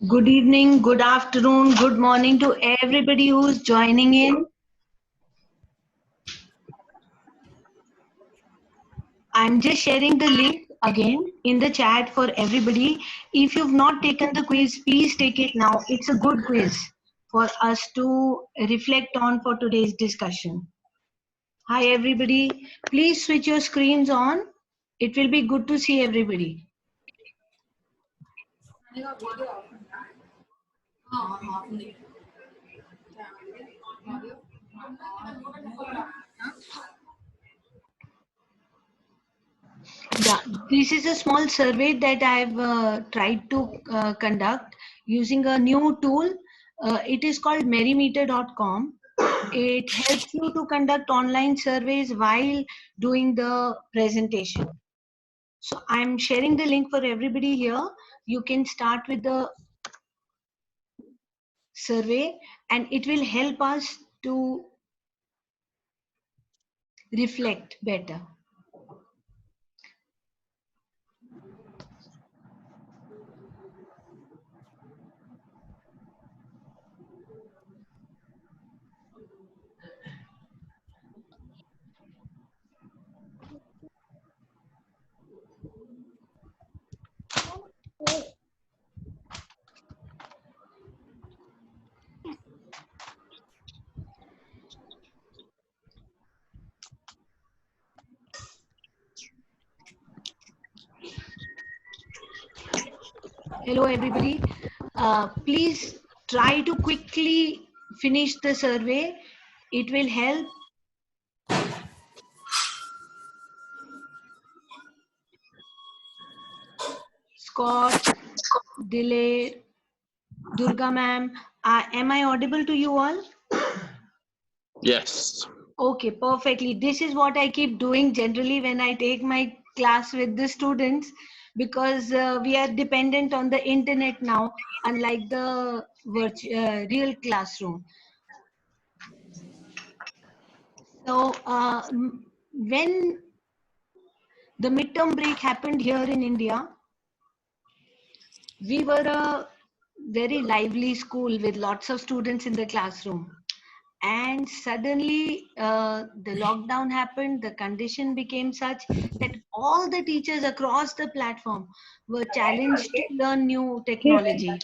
Good evening, good afternoon, good morning to everybody who's joining in. I'm just sharing the link again in the chat for everybody. If you've not taken the quiz, please take it now. It's a good quiz for us to reflect on for today's discussion. Hi everybody, please switch your screens on. It will be good to see everybody. Yeah, this is a small survey that I've tried to conduct using a new tool. It is called merimeter.com. It helps you to conduct online surveys while doing the presentation. So I'm sharing the link for everybody here. You can start with the survey and it will help us to reflect better. Hello everybody. Please try to quickly finish the survey. It will help. Scott, Dilay, Durga ma'am, am I audible to you all? Yes. Okay, perfectly. This is what I keep doing generally when I take my class with the students, because we are dependent on the internet now, unlike the real classroom. So when the midterm break happened here in India, we were a very lively school with lots of students in the classroom. And suddenly the lockdown happened, the condition became such that all the teachers across the platform were challenged to learn new technology.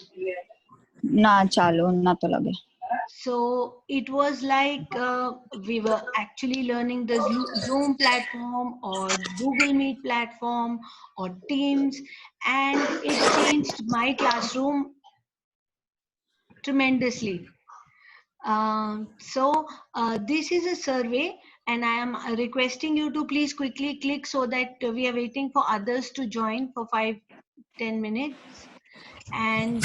ना चालू ना तो लगे. So it was like we were actually learning the Zoom platform or Google Meet platform or Teams, and it changed my classroom tremendously. This is a survey and I am requesting you to please quickly click so that we are waiting for others to join for 5-10 minutes. And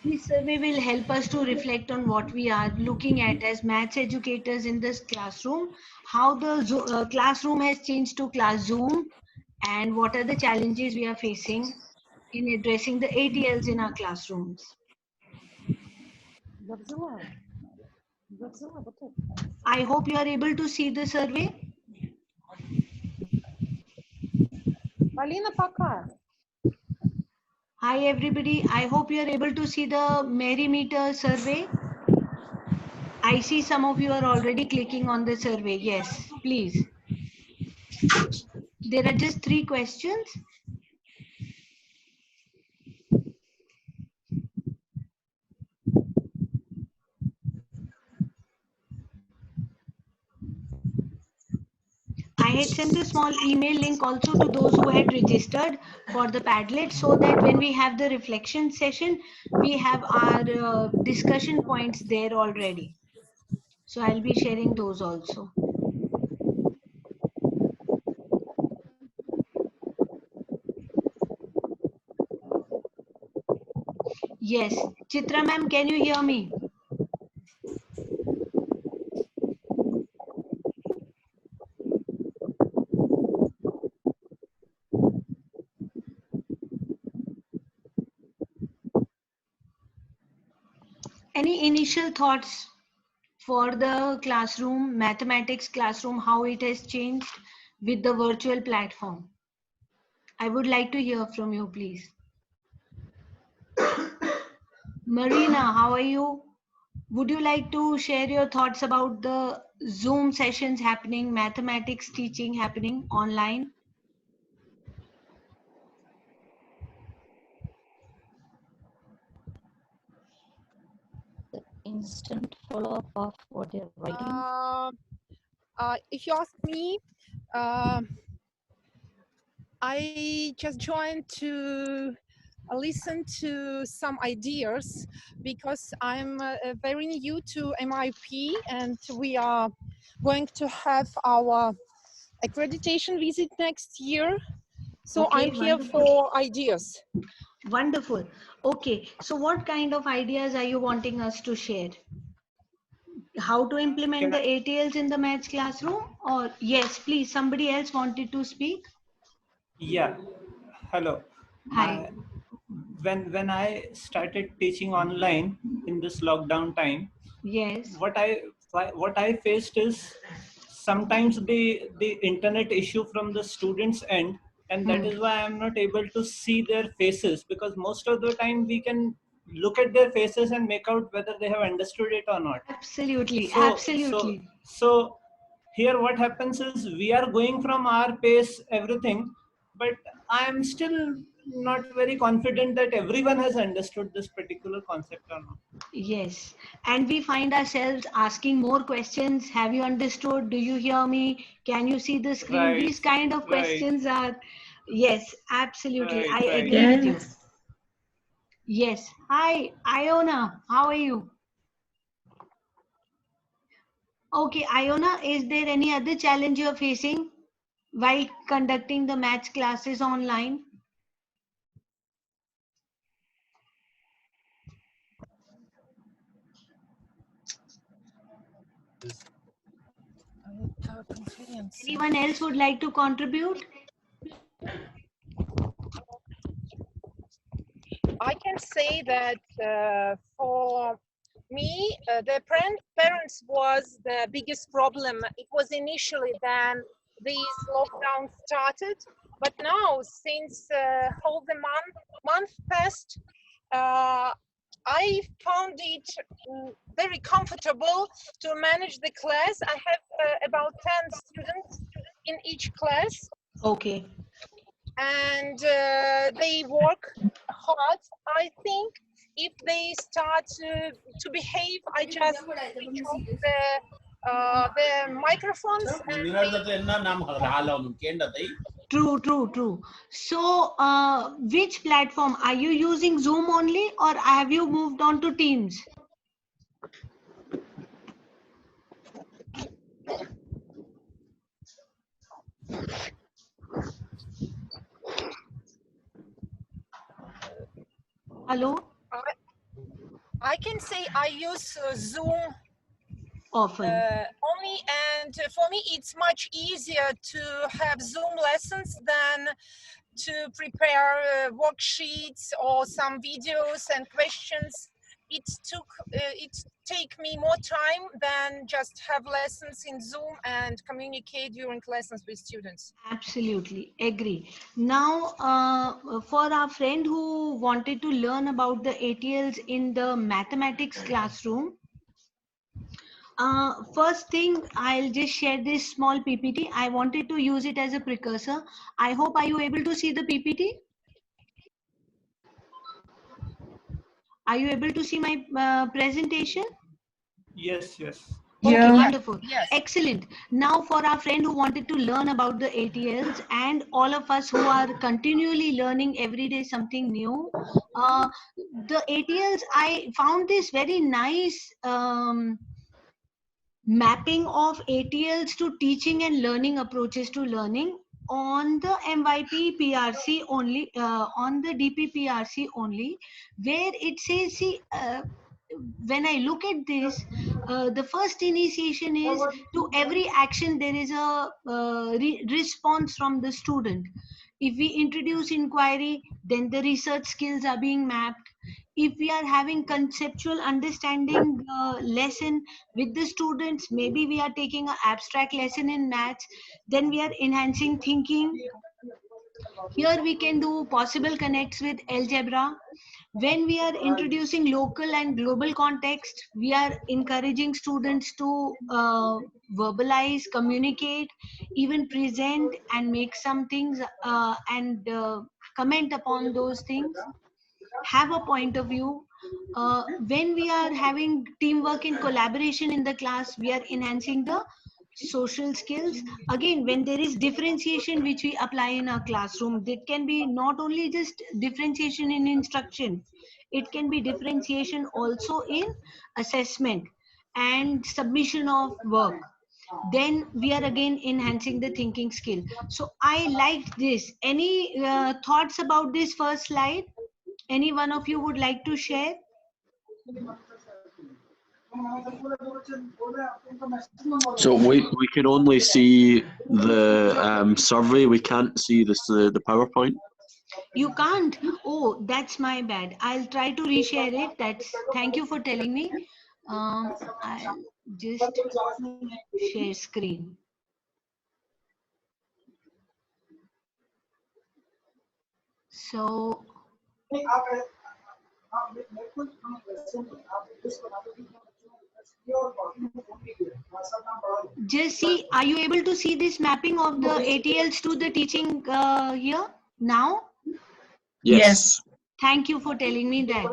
this survey will help us to reflect on what we are looking at as maths educators in this classroom, how the classroom has changed to class Zoom, and what are the challenges we are facing in addressing the ATLs in our classrooms. I hope you are able to see the survey. Полина, пока. Hi everybody, I hope you are able to see the Merimeter survey. I see some of you are already clicking on the survey. Yes, please. There are just 3 questions. I had sent a small email link also to those who had registered for the Padlet, so that when we have the reflection session, we have our discussion points there already. So I'll be sharing those also. Yes, Chitra ma'am, can you hear me? Any initial thoughts for the classroom, mathematics classroom, how it has changed with the virtual platform? I would like to hear from you, please. Marina, how are you? Would you like to share your thoughts about the Zoom sessions happening, mathematics teaching happening online? The instant follow-up of what you're writing. If you ask me, I just joined to listen to some ideas because I'm very new to MIP and we are going to have our accreditation visit next year. So Okay, I'm here wonderful. for ideas. Wonderful. Okay, so what kind of ideas are you wanting us to share? How to implement the ATLs in the maths classroom? Or yes, please, somebody else wanted to speak? Yeah, hello. Hi. When I started teaching online in this lockdown time, Yes. what I faced is sometimes the internet issue from the students' end, and that is why I'm not able to see their faces, because most of the time we can look at their faces and make out whether they have understood it or not. Absolutely, So absolutely. here what happens is we are going from our pace, everything, but I am still not very confident that everyone has understood this particular concept or not. Yes. And we find ourselves asking more questions. Have you understood? Do you hear me? Can you see the screen? Right, These kind of right, questions are, yes, absolutely. right, I right. agree with you. Yes. Hi, Iona. How are you? Okay, Iona, is there any other challenge you're facing while conducting the maths classes online? Anyone else would like to contribute? I can say that for me, the parents was the biggest problem. It was initially then these lockdowns started, but now since whole the month passed, I found it very comfortable to manage the class. I have about 10 students in each class, Okay. and they work hard. I think if they start to behave, I just switch off the microphones and True, true, true. So, which platform are you using? Zoom only, or have you moved on to Teams? Hello? I can say I use Zoom Often. only, and for me it's much easier to have Zoom lessons than to prepare worksheets or some videos and questions. It take me more time than just have lessons in Zoom and communicate during lessons with students. Absolutely agree. Now, for our friend who wanted to learn about the ATLs in the mathematics classroom, first thing, I'll just share this small PPT. I wanted to use it as a precursor. I hope, are you able to see the PPT? Are you able to see my presentation? Yes, yes. Okay, wonderful. Yes. Excellent. Now for our friend who wanted to learn about the ATLs and all of us who are continually learning every day something new, the ATLs, I found this very nice mapping of ATLs to teaching and learning approaches to learning on the MYP PRC only, on the DPPRC only, where it says, see, when I look at this, the first initiation is to every action there is a response from the student. If we introduce inquiry, then the research skills are being mapped. If we are having conceptual understanding lesson with the students, maybe we are taking an abstract lesson in maths, then we are enhancing thinking. Here we can do possible connects with algebra. When we are introducing local and global context, we are encouraging students to verbalize, communicate, even present and make some things and comment upon those things, have a point of view. When we are having teamwork and collaboration in the class, we are enhancing the social skills. Again, when there is differentiation which we apply in our classroom, that can be not only just differentiation in instruction, it can be differentiation also in assessment and submission of work. Then we are again enhancing the thinking skill. So I liked this. Any thoughts about this first slide? Any one of you would like to share? So we can only see the survey. We can't see the PowerPoint. You can't? Oh, that's my bad. I'll try to reshare it. That's, thank you for telling me. I'll just share screen. So just see, are you able to see this mapping of the ATLs to the teaching here now? Yes. Thank you for telling me that.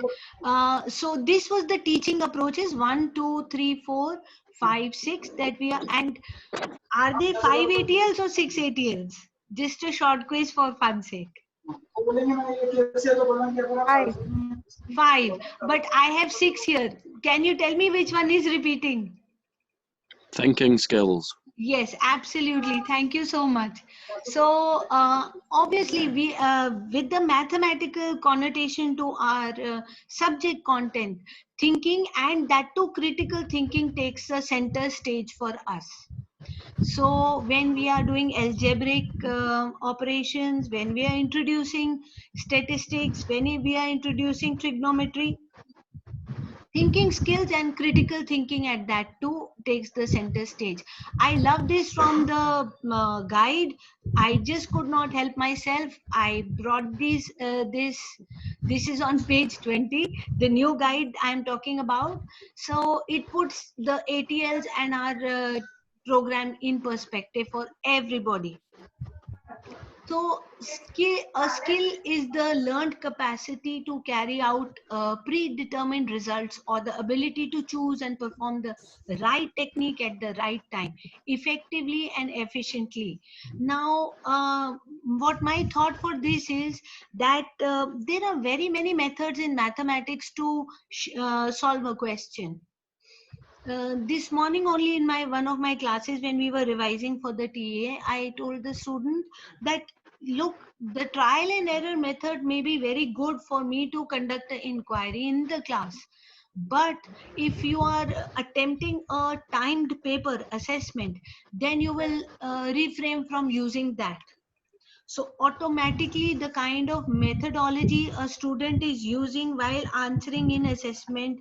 So this was the teaching approaches 1, 2, 3, 4, 5, 6 that we are. And are they 5 ATLs or 6 ATLs? Just a short quiz for fun's sake. 5. But I have 6 here. Can you tell me which one is repeating? Thinking skills. Yes, absolutely. Thank you so much. So obviously we with the mathematical connotation to our subject content, thinking and that too critical thinking takes a center stage for us. So when we are doing algebraic operations, when we are introducing statistics, when we are introducing trigonometry, thinking skills and critical thinking at that too takes the center stage. I love this from the guide. I just could not help myself. I brought this is on page 20, the new guide I am talking about. So it puts the ATLs and our program in perspective for everybody. So a skill is the learned capacity to carry out predetermined results, or the ability to choose and perform the right technique at the right time, effectively and efficiently. Now, what my thought for this is that there are very many methods in mathematics to solve a question. This morning only in my one of my classes, when we were revising for the TA, I told the student that look, the trial and error method may be very good for me to conduct an inquiry in the class, but if you are attempting a timed paper assessment, then you will refrain from using that. So automatically the kind of methodology a student is using while answering in assessment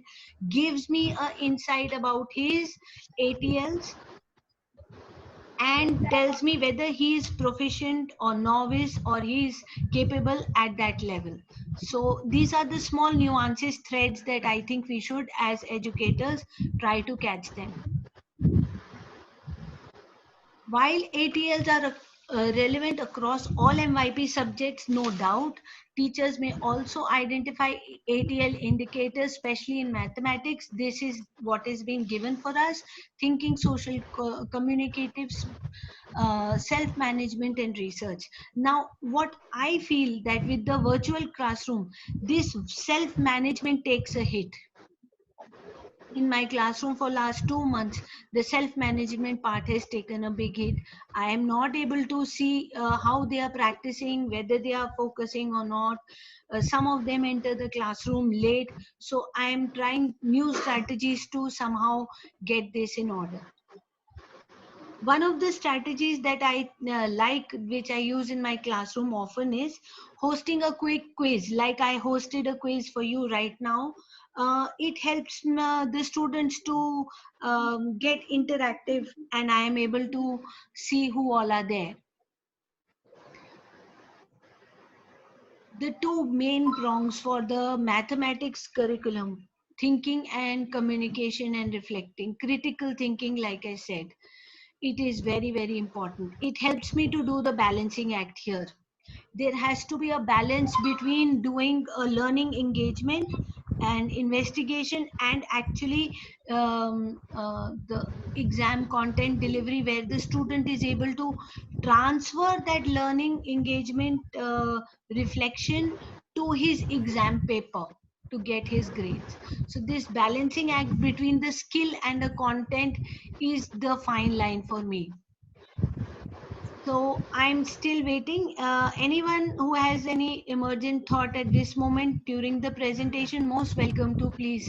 gives me an insight about his ATLs and tells me whether he is proficient or novice or he is capable at that level. So these are the small nuances, threads that I think we should as educators try to catch them. While ATLs are relevant across all MYP subjects, no doubt, teachers may also identify ATL indicators, especially in mathematics. This is what is being given for us: thinking, social, communicative, self-management and research. Now, what I feel that with the virtual classroom, this self-management takes a hit. In my classroom for last 2 months, the self management part has taken a big hit. I am not able to see how they are practicing, whether they are focusing or not. Some of them enter the classroom late, so I am trying new strategies to somehow get this in order. One of the strategies that I like, which I use in my classroom often, is hosting a quick quiz. Like I hosted a quiz for you right now. It helps the students to get interactive, and I am able to see who all are there. the two main prongs for the mathematics curriculum: thinking and communication and reflecting. Critical thinking, like I said, it is very, very important. It helps me to do the balancing act here. There has to be a balance between doing a learning engagement and investigation, and actually the exam content delivery, where the student is able to transfer that learning engagement reflection to his exam paper to get his grades. So this balancing act between the skill and the content is the fine line for me. So I'm still waiting. Anyone who has any emergent thought at this moment during the presentation, most welcome to please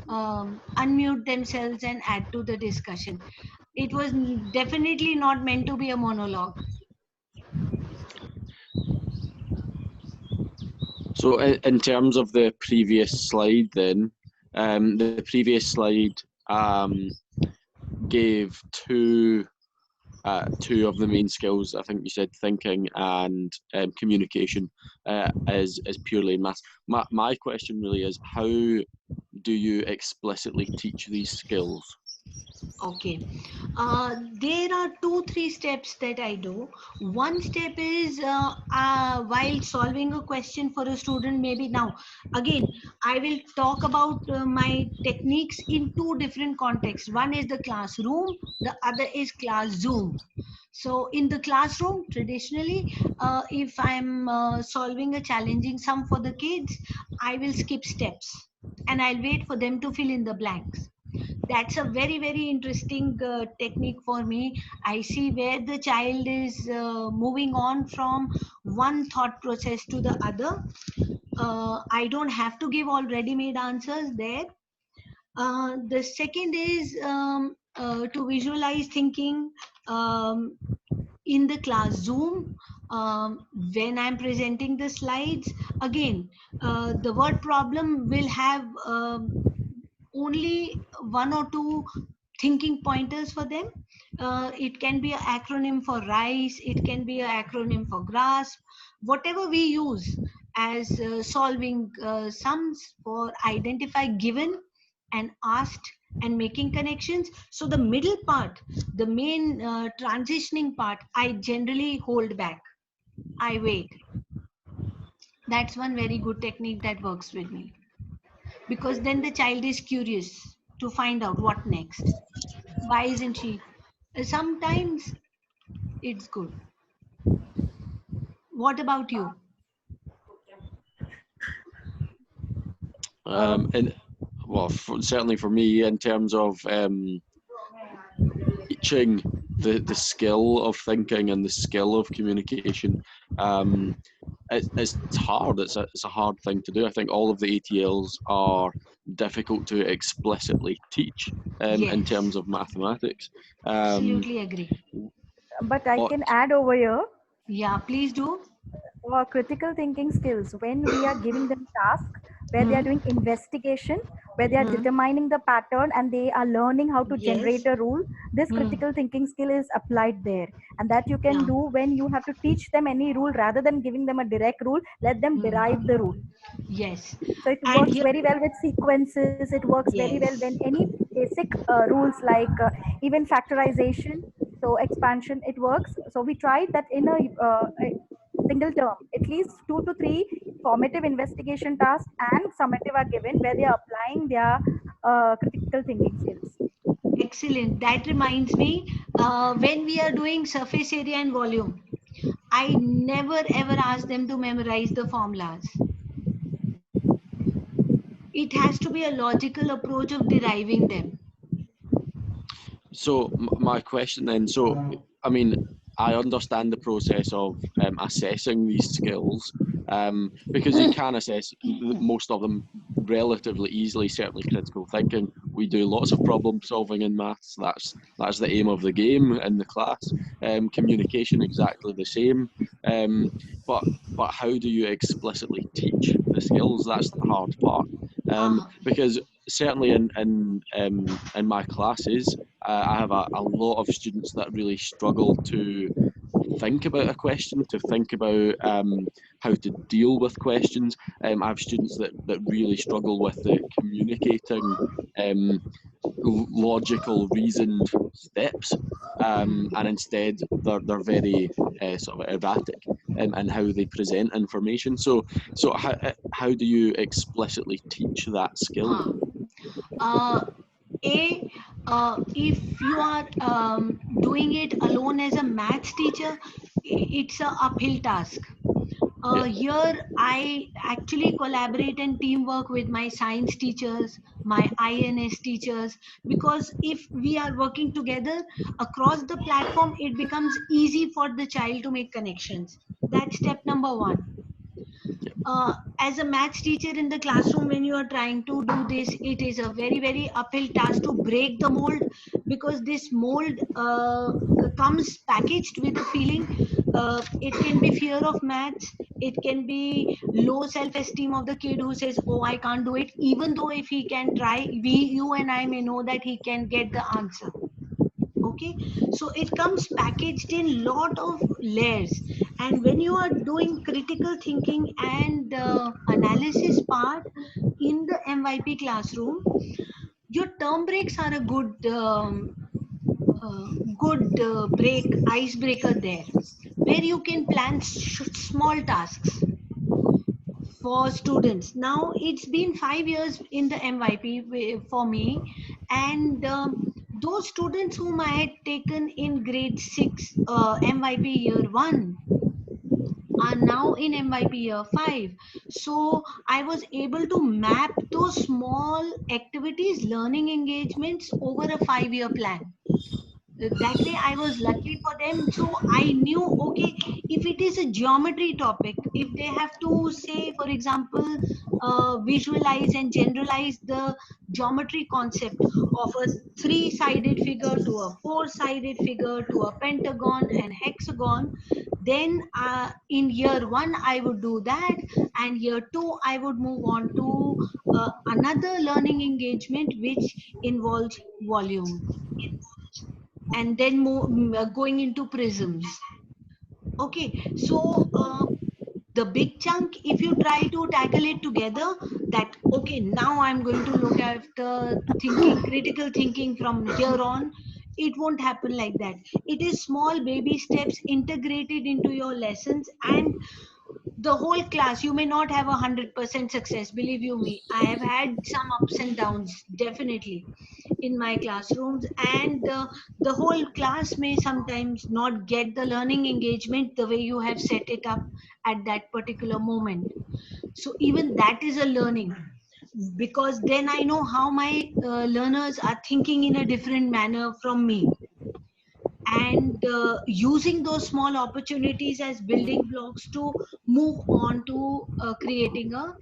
unmute themselves and add to the discussion. It was definitely not meant to be a monologue. So in terms of the previous slide then, the previous slide gave two of the main skills. I think you said thinking and communication as purely maths. My question really is, how do you explicitly teach these skills? Okay. There are 2 3 steps that I do. One step is while solving a question for a student, maybe now, again, I will talk about my techniques in 2 different contexts. One is the classroom, the other is class Zoom. So in the classroom, traditionally, if I'm solving a challenging sum for the kids, I will skip steps and I'll wait for them to fill in the blanks. That's a very, very interesting technique for me. I see where the child is moving on from one thought process to the other. I don't have to give all ready-made answers there. The second is to visualize thinking in the class Zoom. When I'm presenting the slides, again, the word problem will have only 1 or 2 thinking pointers for them. It can be an acronym for rice, it can be an acronym for grasp, whatever we use as solving sums for identify given and asked and making connections. So the middle part, the main transitioning part, I generally hold back. I wait. That's one very good technique that works with me, because then the child is curious to find out what next. Why isn't she? Sometimes it's good. What about you? And well, certainly for me, in terms of teaching the skill of thinking and the skill of communication, it's hard. It's a hard thing to do. I think all of the ATLs are difficult to explicitly teach in Yes, terms of mathematics. absolutely agree. But I But can add over here Yeah, please do. for critical thinking skills when we are giving them task where they are Hmm. doing investigation, where they are Hmm. determining the pattern and they are learning how to Yes. generate a rule. This Hmm. critical thinking skill is applied there, and that you can Yeah. do when you have to teach them any rule rather than giving them a direct rule. Let them derive the Hmm. rule. Yes. So it And works here, very well with sequences. It works very well when yes. any basic rules like even factorization, so expansion, it works. So we tried that in a single term, at least 2 to 3 formative investigation tasks and summative are given where they are applying their critical thinking skills. Excellent. That reminds me, when we are doing surface area and volume, I never ever ask them to memorize the formulas. It has to be a logical approach of deriving them. so my question then, so I mean, I understand the process of assessing these skills, because you can assess most of them relatively easily. Certainly, critical thinking. We do lots of problem solving in maths. That's the aim of the game in the class. Communication exactly the same. Um, but how do you explicitly teach the skills? That's the hard part. Uh, Because certainly in my classes, I have a lot of students that really struggle to think about a question, to think about how to deal with questions. I have students that really struggle with the communicating logical, reasoned steps, and instead they're very sort of erratic in how they present information. So how do you explicitly teach that skill? Uh, if you are doing it alone as a maths teacher, it's a uphill task. Yeah. Here, I actually collaborate and teamwork with my science teachers, my INS teachers, because if we are working together across the platform, it becomes easy for the child to make connections. That's step number one. As a maths teacher in the classroom, when you are trying to do this, it is a very, very uphill task to break the mold, because this mold comes packaged with a feeling. It can be fear of maths, it can be low self-esteem of the kid who says, oh, I can't do it, even though if he can try, you and I may know that he can get the answer. Okay, so it comes packaged in lot of layers, and when you are doing critical thinking and analysis part in the MYP classroom, your term breaks are a uh, good break icebreaker there, where you can plan small tasks for students. Now it's been 5 years in the MYP for me, and those students whom I had taken in grade 6 MYP year 1 are now in MYP year 5. So I was able to map those small activities, learning engagements over a 5-year plan. That way I was lucky for them. So I knew, okay, if it is a geometry topic, if they have to say, for example, visualize and generalize the geometry concept of a three-sided figure to a four-sided figure to a pentagon and hexagon, then in year 1 I would do that, and year 2 I would move on to another learning engagement which involves volume, and then going into prisms. Okay, so the big chunk, if you try to tackle it together, that okay, now I'm going to look after thinking, critical thinking from here on, it won't happen like that. It is small baby steps integrated into your lessons, and the whole class, you may not have 100% success, believe you me, I have had some ups and downs definitely in my classrooms, and the whole class may sometimes not get the learning engagement the way you have set it up at that particular moment. So even that is a learning, because then I know how my learners are thinking in a different manner from me, and using those small opportunities as building blocks to move on to creating a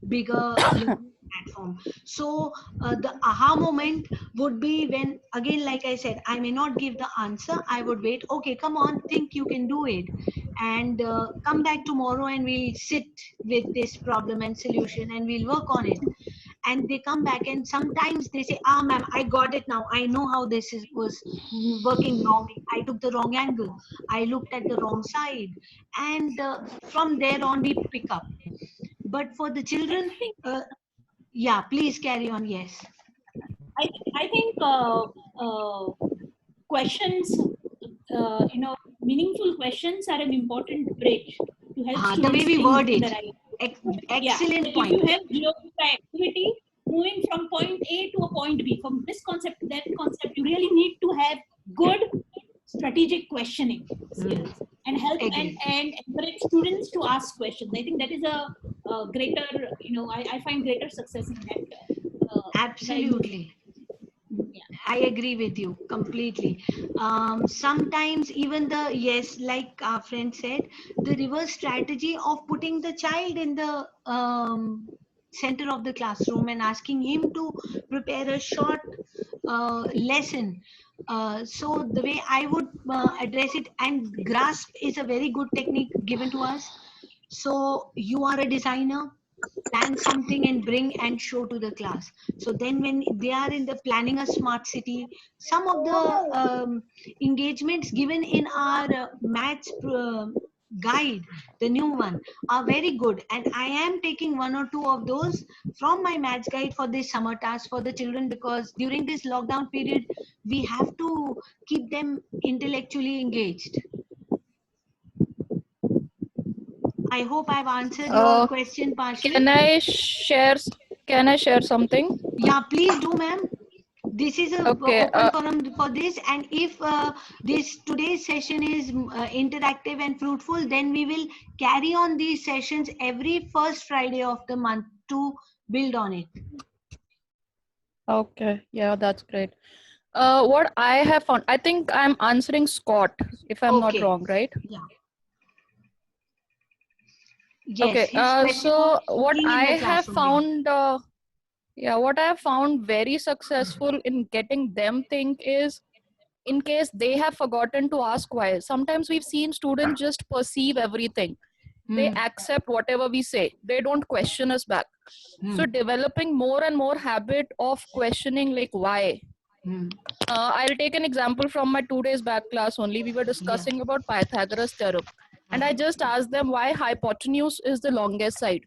bigger learning platform. So the aha moment would be when, again, like I said, I may not give the answer, I would wait, okay, come on, think you can do it, and come back tomorrow and we'll sit with this problem and solution and we'll work on it. And they come back and sometimes they say, ah, ma'am, I got it now, I know how this was working wrongly, I took the wrong angle, I looked at the wrong side, and from there on we pick up. But for the I children, think yeah, please carry on. Yes. I think questions, meaningful questions are an important bridge to help The way students we think word in the it. right. Yeah, Excellent like if you point. have geometry activity moving from point A to a point B, from this concept to that concept, you really need to have good strategic questioning skills and help Agree. and encourage students to ask questions. I think that is a greater, I find greater success in that by using. Absolutely. Yeah. I agree with you completely. Sometimes even the, yes, like our friend said, the reverse strategy of putting the child in the center of the classroom and asking him to prepare a short lesson. So the way I would address it, and grasp is a very good technique given to us. So you are a designer, plan something and bring and show to the class. So then when they are in the planning a smart city, some of the engagements given in our maths guide, the new one, are very good, and I am taking one or two of those from my maths guide for this summer task for the children, because during this lockdown period we have to keep them intellectually engaged. I hope I've answered your Uh, question partially. can I share? Can I share something? Yeah, please do, ma'am. This is a Okay. open forum for this, and if this today's session is interactive and fruitful, then we will carry on these sessions every first Friday of the month to build on it. Okay. Yeah, that's great. What I have found, I think I'm answering Scott, if I'm not Okay. wrong, right? Yeah. Yes. Okay. His question was So what being in I the have classroom. found, yeah, what I have found very successful in getting them think is, in case they have forgotten to ask why. Sometimes we've seen students just perceive everything. They accept whatever we say. They don't question us back. So developing more and more habit of questioning, like why. I'll take an example from my 2 days back class only. We were discussing about Pythagoras theorem, and I just asked them why hypotenuse is the longest side.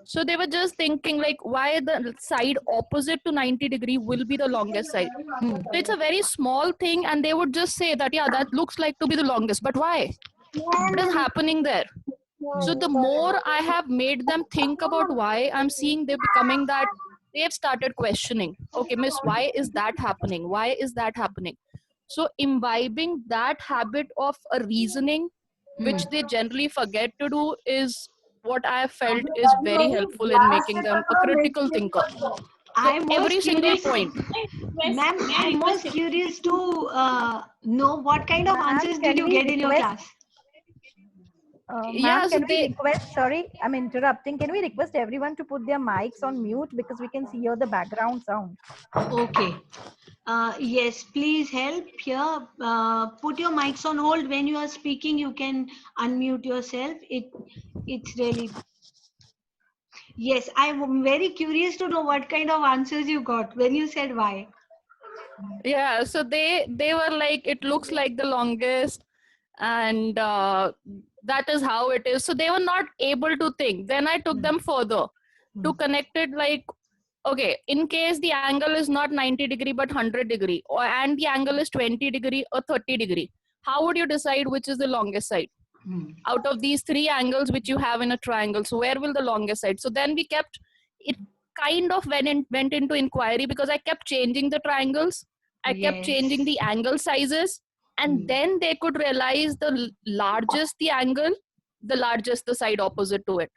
So they were just thinking like why the side opposite to 90-degree will be the longest side. So it's a very small thing, and they would just say that, yeah, that looks like to be the longest, but why? What is happening there? So the more I have made them think about why, I'm seeing they're becoming that they've started questioning. Okay, miss, why is that happening? Why is that happening? So imbibing that habit of a reasoning, which they generally forget to do, is what I have felt is very helpful in making them a critical thinker. So I'm most every single curious, point. ma'am. May I I'm request most curious to know what kind of Ma'am, answers did can you we get in your request? class? Ma'am, Yeah, so can we they, request? Sorry, I'm interrupting. Can we request everyone to put their mics on mute because we can hear the background sound? Okay. Yes, please help here. Put your mics on hold. When you are speaking, you can unmute yourself. It's really. Yes, I'm very curious to know what kind of answers you got when you said why. yeah, so they were like, it looks like the longest, and that is how it is. So they were not able to think. Then I took them further to connect it, like, okay, in case the angle is not 90-degree but 100-degree, or and the angle is 20-degree or 30-degree, how would you decide which is the longest side out of these three angles which you have in a triangle? So where will the longest side? So then we kept it, kind of went into inquiry, because I kept changing the triangles, I kept changing Yes. the angle sizes, and then they could realize the largest the angle, the largest the side opposite to it.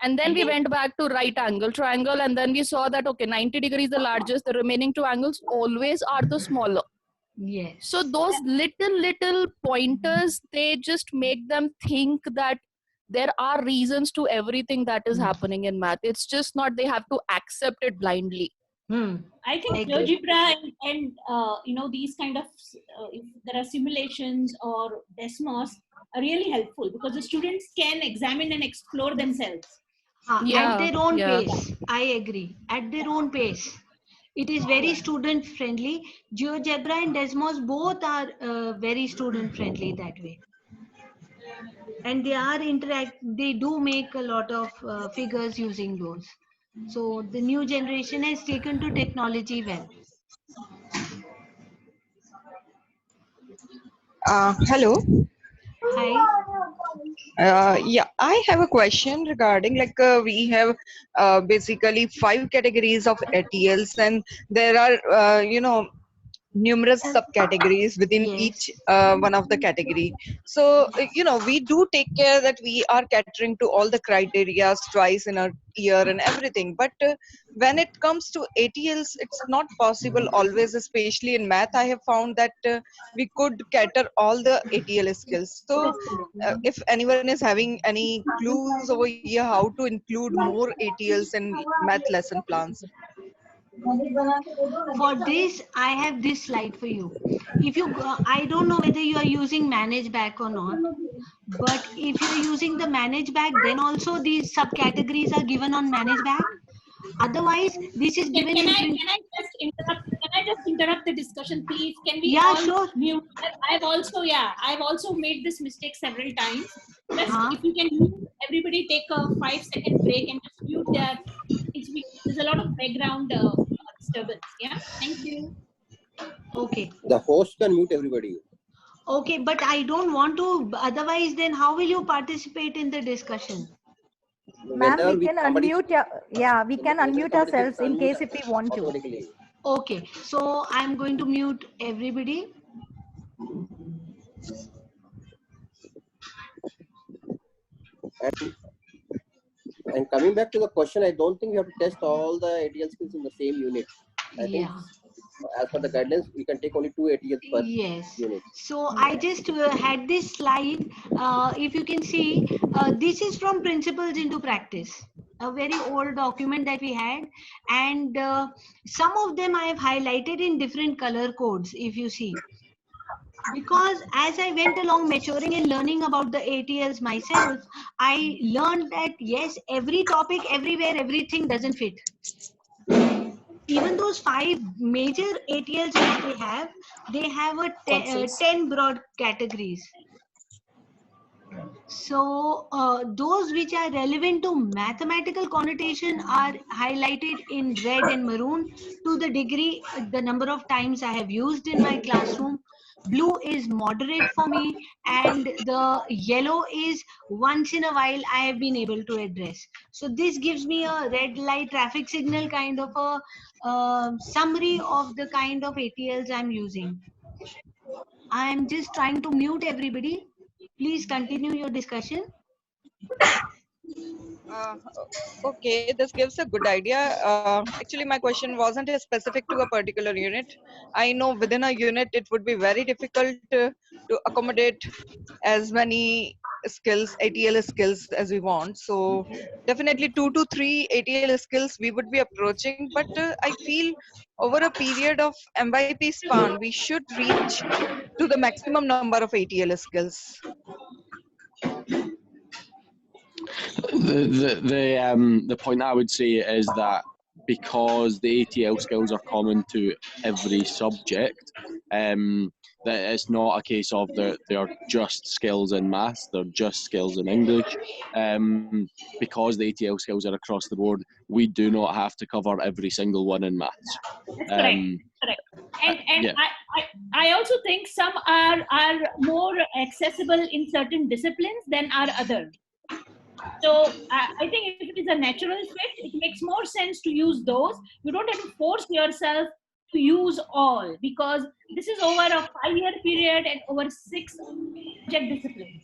And then we went back to right angle triangle, and then we saw that, okay, 90 degrees the largest, the remaining two angles always are the smaller. So Yes. those little pointers, they just make them think that there are reasons to everything that is happening in math. It's just not they have to accept it blindly. I think Agree. GeoGebra and these kind of if there are simulations or Desmos are really helpful because the students can examine and explore themselves. At Yeah, their own yeah. pace. I agree. At their own pace. It is very student friendly. GeoGebra and Desmos both are very student friendly that way. And they are interact. They do make a lot of figures using those. So the new generation has taken to technology well. Hello. Hi. Yeah, I have a question regarding like we have basically 5 categories of ATLs, and there are numerous subcategories within each Yes. one of the category. So we do take care that we are catering to all the criteria twice in a year and everything, but when it comes to ATLs, it's not possible always, especially in math. I have found that we could cater all the ATL skills. So if anyone is having any clues over here how to include more ATLs in math lesson plans. For this, I have this slide for you. If you go, I don't know whether you are using manage back or not, but if you are using the manage back, then also these subcategories are given on manage back. Otherwise, this is given in print. Can I just interrupt the discussion, please? Can we Yeah, all sure. mute? I've also made this mistake several times. Just Uh-huh. if you can mute everybody, take a 5-second break and just mute that. There's a lot of background disturbance. Yeah, thank you. Okay. The host can mute everybody. Okay, but I don't want to. Otherwise, then how will you participate in the discussion? Ma'am, Whenever we can somebody, unmute. Yeah, we can whenever unmute somebody ourselves hits in unmute case if we want to. automatically. Okay, so I'm going to mute everybody. And coming back to the question, I don't think you have to test all the ATL skills in the same unit. I think Yeah. as per the guidelines, we can take only 2 ATLs per Yes. unit. So I just had this slide. If you can see, this is from Principles into Practice, a very old document that we had. And some of them I have highlighted in different color codes, if you see. Because as I went along maturing and learning about the ATLs myself, I learned that yes, every topic, everywhere, everything doesn't fit. Even those 5 major ATLs which they have a 10 broad categories. So those which are relevant to mathematical connotation are highlighted in red and maroon to the degree the number of times I have used in my classroom. Blue is moderate for me, and the yellow is once in a while I have been able to address. So this gives me a red light traffic signal kind of a summary of the kind of ATLs I'm using. I am just trying to mute everybody. Please continue your discussion. Uh, okay, this gives a good idea. Actually, my question wasn't specific to a particular unit. I know within a unit it would be very difficult to accommodate as many skills, ATL skills as we want. So definitely 2 to 3 ATL skills we would be approaching. But I feel over a period of MYP span, we should reach to the maximum number of ATL skills. The point I would say is that because the ATL skills are common to every subject, that it's not a case of they're just skills in maths, they're just skills in English. Because the ATL skills are across the board, we do not have to cover every single one in maths. That's correct. Correct. And yeah. I also think some are more accessible in certain disciplines than are others. So I think if it is a natural fit, it makes more sense to use those. You don't have to force yourself to use all, because this is over a 5-year period and over 6 subject disciplines.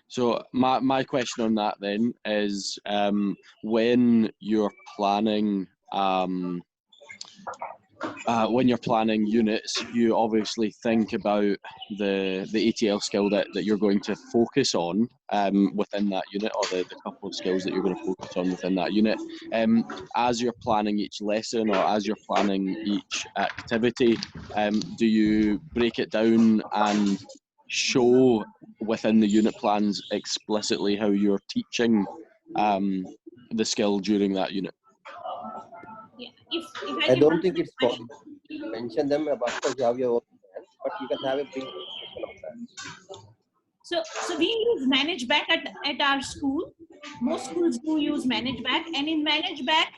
So my question on that then is, when you're planning units, you obviously think about the ATL skill that you're going to focus on within that unit, or the couple of skills that you're going to focus on within that unit. As you're planning each lesson or as you're planning each activity, do you break it down and show within the unit plans explicitly how you're teaching the skill during that unit? Yeah. If I don't think it's possible to mention them. Of course, you have your own plan, but you can have a brief discussion of that. So we use manage back at our school. Most schools do use manage back, and in manage back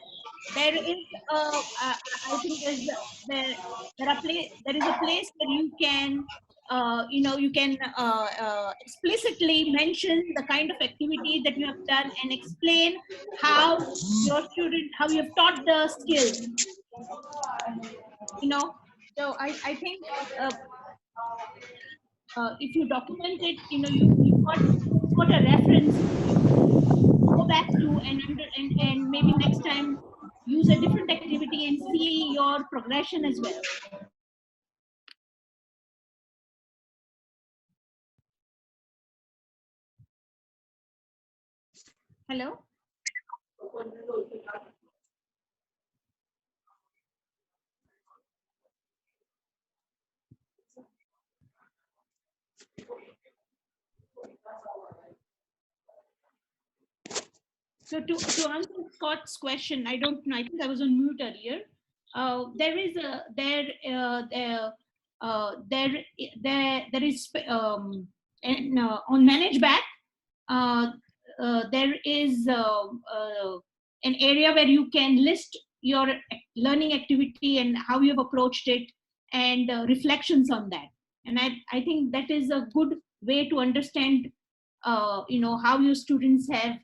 there is I think there is a place where you can explicitly mention the kind of activity that you have done and explain how how you have taught the skill. So I think if you document it, you've got a reference go back to, and maybe next time use a different activity and see your progression as well. Hello? So to answer Scott's question, I don't know. I think I was on mute earlier. There is a there is on Manage Back. There is an area where you can list your learning activity and how you have approached it, and reflections on that. And I think that is a good way to understand how your students have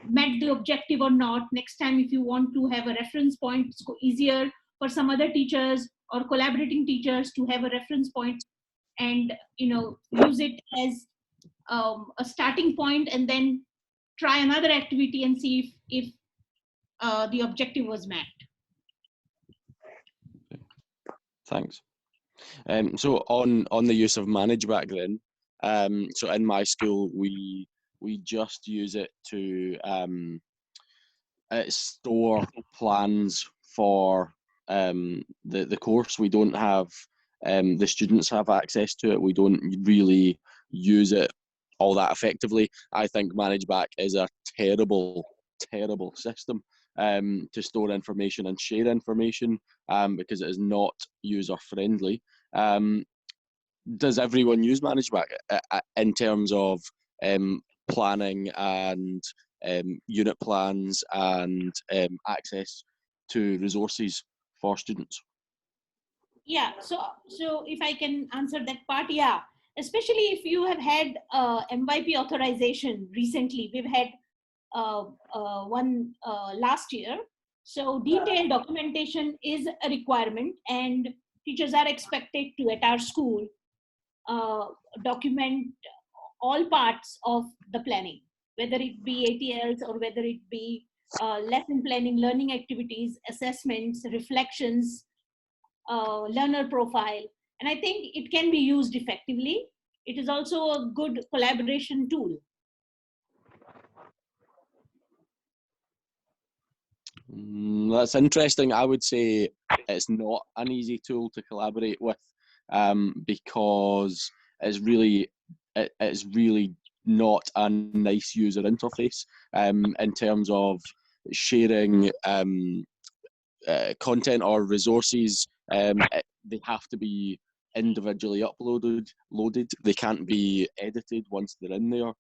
met the objective or not. Next time, if you want to have a reference point, it's easier for some other teachers or collaborating teachers to have a reference point, and use it as a starting point, and then try another activity and see if the objective was met. Thanks. So on the use of Manage Back then, so in my school we just use it to store plans for the course. We don't have the students have access to it. We don't really use it all that effectively. I think Manage Back is a terrible system to store information and share information because it is not user friendly. Does everyone use Manage Back in terms of planning and unit plans and access to resources for students? Yeah, so if I can answer that part, yeah, especially if you have had MYP authorization recently. We've had one last year. So detailed documentation is a requirement, and teachers are expected to, at our school, document all parts of the planning, whether it be ATLs or whether it be lesson planning, learning activities, assessments, reflections, learner profile. And I think it can be used effectively. It is also a good collaboration tool. That's interesting. I would say it's not an easy tool to collaborate with because it's really not a nice user interface in terms of sharing content or resources. They have to be individually loaded. They can't be edited once they're in there.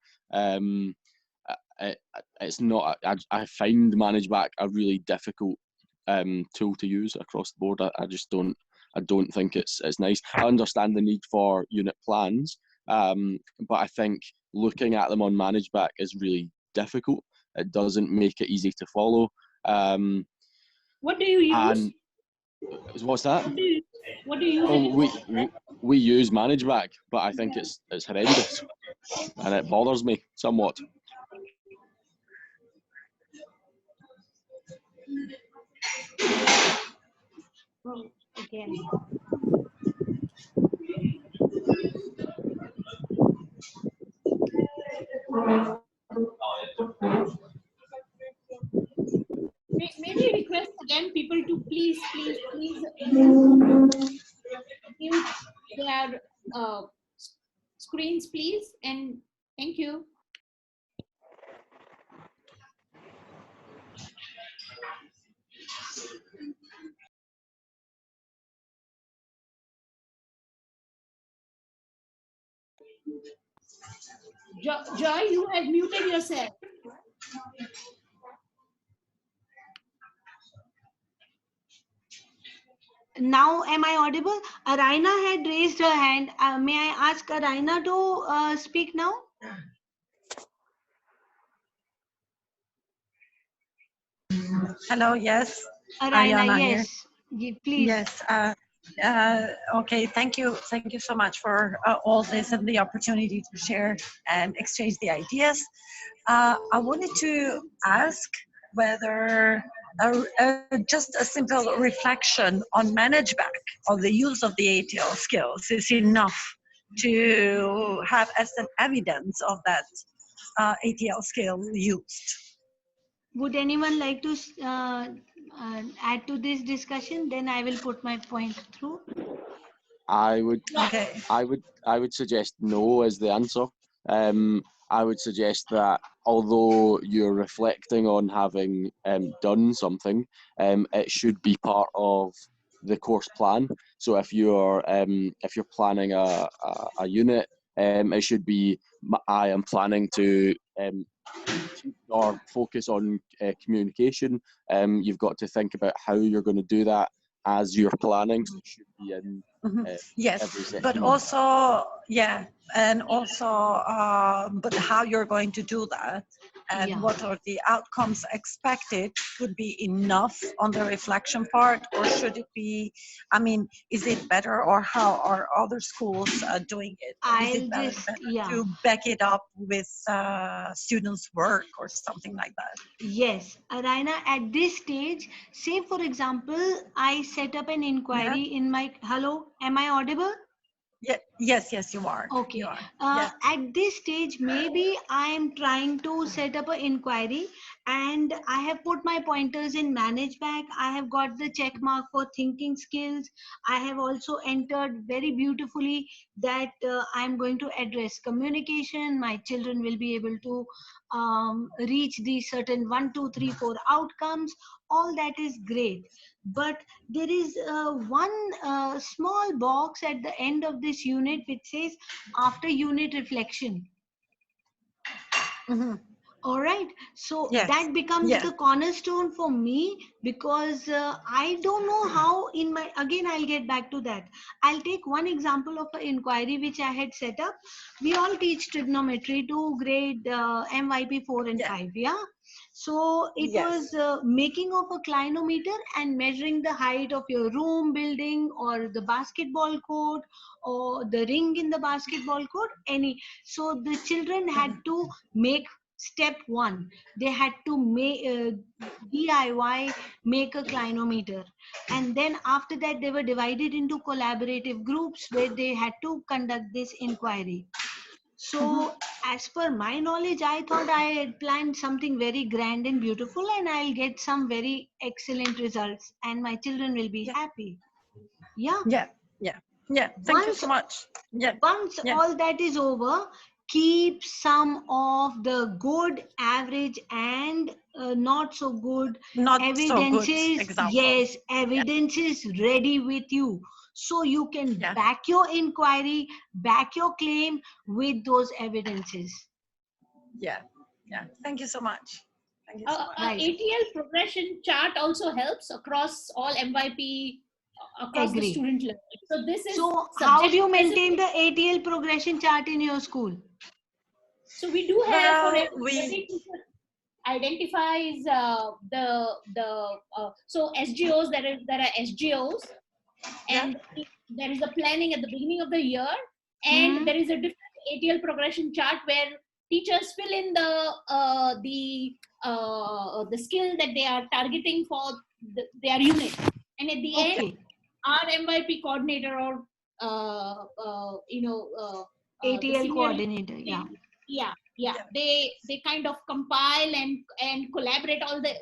It's not. I find Manage Back a really difficult tool to use across the board. I just don't. I don't think it's nice. I understand the need for unit plans, but I think looking at them on Manage Back is really difficult. It doesn't make it easy to follow. What do you use? And what's that? What do you use? Oh, we use Manage Back, but I think it's horrendous, and it bothers me somewhat. Oh, again. Maybe request again people to please mute their screens, please, and thank you. Joy, you have muted yourself. Now, am I audible? Araina had raised her hand. May I ask Araina to speak now? Hello, yes. Araina, Ariana yes. Please. Yes. Okay, thank you. Thank you so much for all this and the opportunity to share and exchange the ideas. I wanted to ask whether just a simple reflection on Manage Back or the use of the ATL skills is enough to have as an evidence of that ATL scale used. Would anyone like to add to this discussion? Then I will put my point through. I would Okay. I would suggest no as the answer. I would suggest that although you're reflecting on having done something, it should be part of the course plan. So if you're planning a unit, it should be I am planning to teach or focus on communication. You've got to think about how you're going to do that as you're planning. So it should be in every Yes, section. but also, yeah, and also, but how you're going to do that and Yeah. what are the outcomes expected would be enough on the reflection part, or should it be, I mean, is it better, or how are other schools doing it? Is I'll it better, just, yeah. to back it up with students' work or something like that? Yes, Araina, at this stage, say for example, I set up an inquiry in my, hello, am I audible? Yeah, yes, you are. Okay. You are. At this stage, maybe I am trying to set up an inquiry and I have put my pointers in manage back. I have got the check mark for thinking skills. I have also entered very beautifully that I am going to address communication. My children will be able to reach the certain 1, 2, 3, 4 outcomes. All that is great. But there is one small box at the end of this unit which says after unit reflection. All right, so Yes. that becomes Yes. the cornerstone for me because I don't know how in my, again I'll get back to that. I'll take one example of an inquiry which I had set up. We all teach trigonometry to grade MYP 4 and 5, yeah. So it was making of a clinometer and measuring the height of your room, building, or the basketball court, or the ring in the basketball court, any. So the children had to make step 1. They had to make DIY, make a clinometer, and then after that they were divided into collaborative groups where they had to conduct this inquiry. So as per my knowledge, I thought I had planned something very grand and beautiful and I'll get some very excellent results and my children will be happy. Yeah. Thank you so much. Once all that is over, keep some of the good, average, and not so good Not so good evidences. example. Yes, evidences ready with you. So you can back your inquiry, back your claim with those evidences. Yeah. Thank you so much. Thank you so much. ATL progression chart also helps across all MYP, across the student level. So this is so how do you maintain the ATL progression chart in your school? So we do have for we every teacher identifies so SGOs, there are SGOs, and there is a planning at the beginning of the year, and there is a different ATL progression chart where teachers fill in the skill that they are targeting for their unit, and at the end, our MYP coordinator or ATL the coordinator, they kind of compile and collaborate all the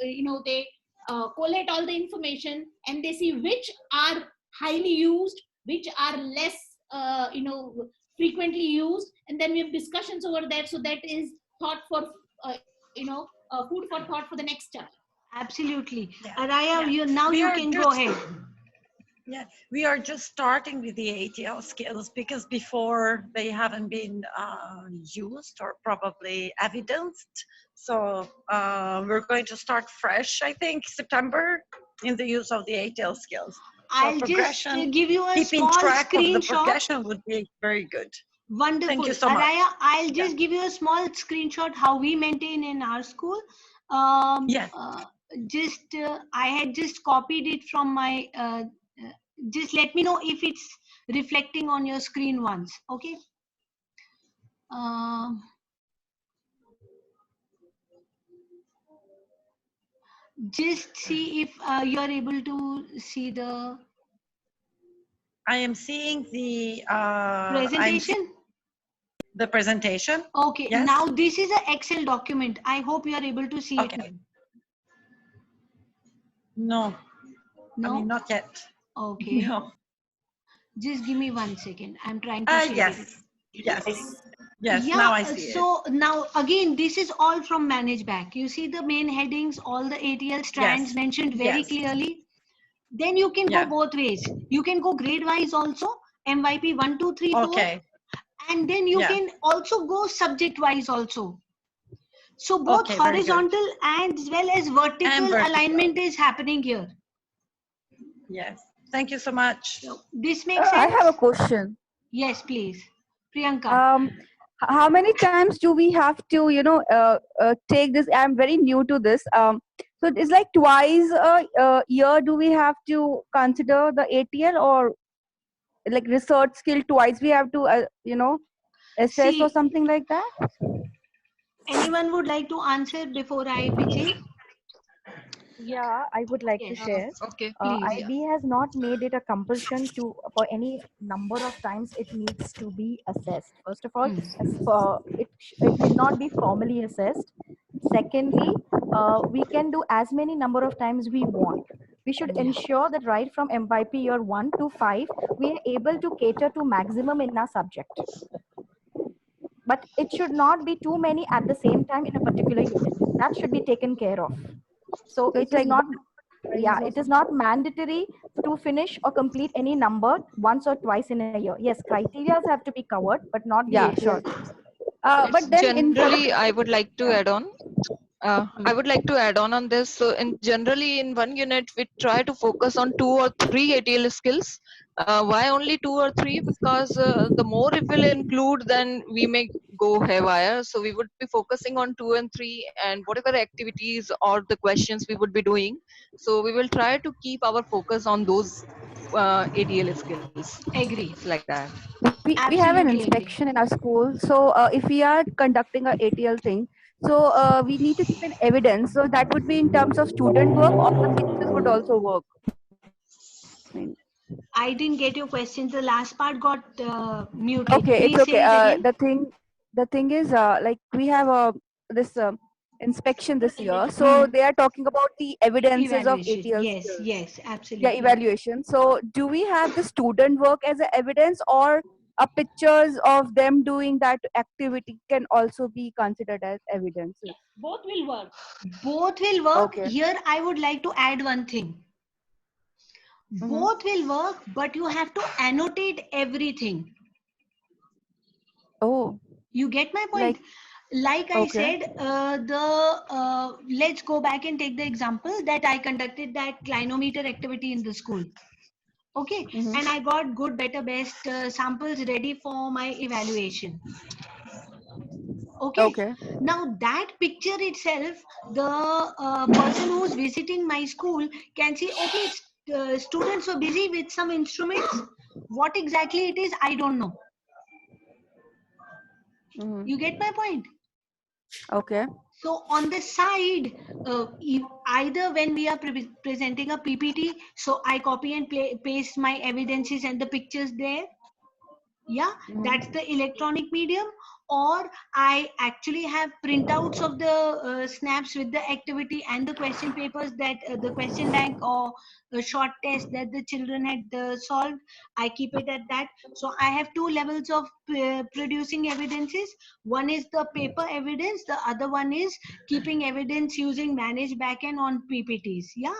they collate all the information and they see which are highly used, which are less frequently used, and then we have discussions over that, so that is thought for food for thought for the next step. Absolutely. Araya, you can go ahead. Yeah, we are just starting with the ATL skills because before they haven't been used or probably evidenced. So we're going to start fresh, I think, September in the use of the ATL skills. So I'll just give you a keeping small track of the screenshot. progression would be very good. Wonderful. Thank you so much. Araya, I'll just give you a small screenshot how we maintain in our school. I had just copied it from my just let me know if it's reflecting on your screen once, okay? Just see if you're able to see the I am seeing the presentation. the presentation. Okay, Yes? now this is an Excel document. I hope you are able to see Okay. it. No, No? I mean, not yet. Okay. No. Just give me 1 second. I'm trying to share it. Yes. Yes. Yes, Yeah, now I see it. so now again, this is all from Manage Back. You see the main headings, all the ATL strands Yes. mentioned very Yes. clearly. Then you can Yeah. go both ways. You can go grade wise also, MYP 1, 2, 3, 4. Okay. And then you Yeah. can also go subject wise also. So both Okay, very good. horizontal as well as vertical alignment is happening here. Yes. Thank you so much. So this makes I sense? have a question. Yes, please. Priyanka. How many times do we have to, take this? I'm very new to this. So it's like twice a year. Do we have to consider the ATL, or like research skill twice? We have to, assess See, or something like that. anyone would like to answer before I pitch in? Yeah, I would like to Yes. share. Okay. Please. IB has not made it a compulsion to for any number of times it needs to be assessed. First of all, it need not be formally assessed. Secondly, we can do as many number of times we want. We should ensure that right from MYP year 1 to 5, we are able to cater to maximum in our subject. But it should not be too many at the same time in a particular unit. That should be taken care of. So it it's is like not, yeah, or it is not mandatory to finish or complete any number once or twice in a year. Yes, criteria have to be covered, but not the yeah, ATL. sure. It's But then in generally, I would like to yeah. add on. I would like to add on this. So, generally in one unit, we try to focus on 2 or 3 ATL skills. Why only 2 or 3? Because the more it will include, then we may go haywire. So we would be focusing on 2 and 3, and whatever activities or the questions we would be doing. So we will try to keep our focus on those ATL skills. Agree. It's like that. We have an Absolutely agree. inspection in our school, so if we are conducting a ATL thing, so we need to keep an evidence. So that would be in terms of student work, or the teachers would also work. I didn't get your question. The last part got muted. Okay, it's Please okay. say it again. The thing is, like we have this inspection this year, so they are talking about the evidences of Evaluation. ATL Yes, skills. yes, Yeah, absolutely. evaluation. So do we have the student work as a evidence, or pictures of them doing that activity can also be considered as evidence? Both will work. Both will work. Okay. Here, I would like to add one thing. Both will work, but you have to annotate everything. Oh. You get my point? Like I said, let's go back and take the example that I conducted that clinometer activity in the school. Okay, and I got good, better, best samples ready for my evaluation. Okay. Now that picture itself, the person who's visiting my school can see, okay, students were busy with some instruments. What exactly it is, I don't know. You get my point? Okay. So on the side, either when we are presenting a PPT, so I copy and paste my evidences and the pictures there. Yeah, that's the electronic medium. Or I actually have printouts of the snaps with the activity and the question papers that the question bank or a short test that the children had solved. I keep it at that. So I have 2 levels of producing evidences. One is the paper evidence. The other one is keeping evidence using Manage Backend on PPTs. Yeah.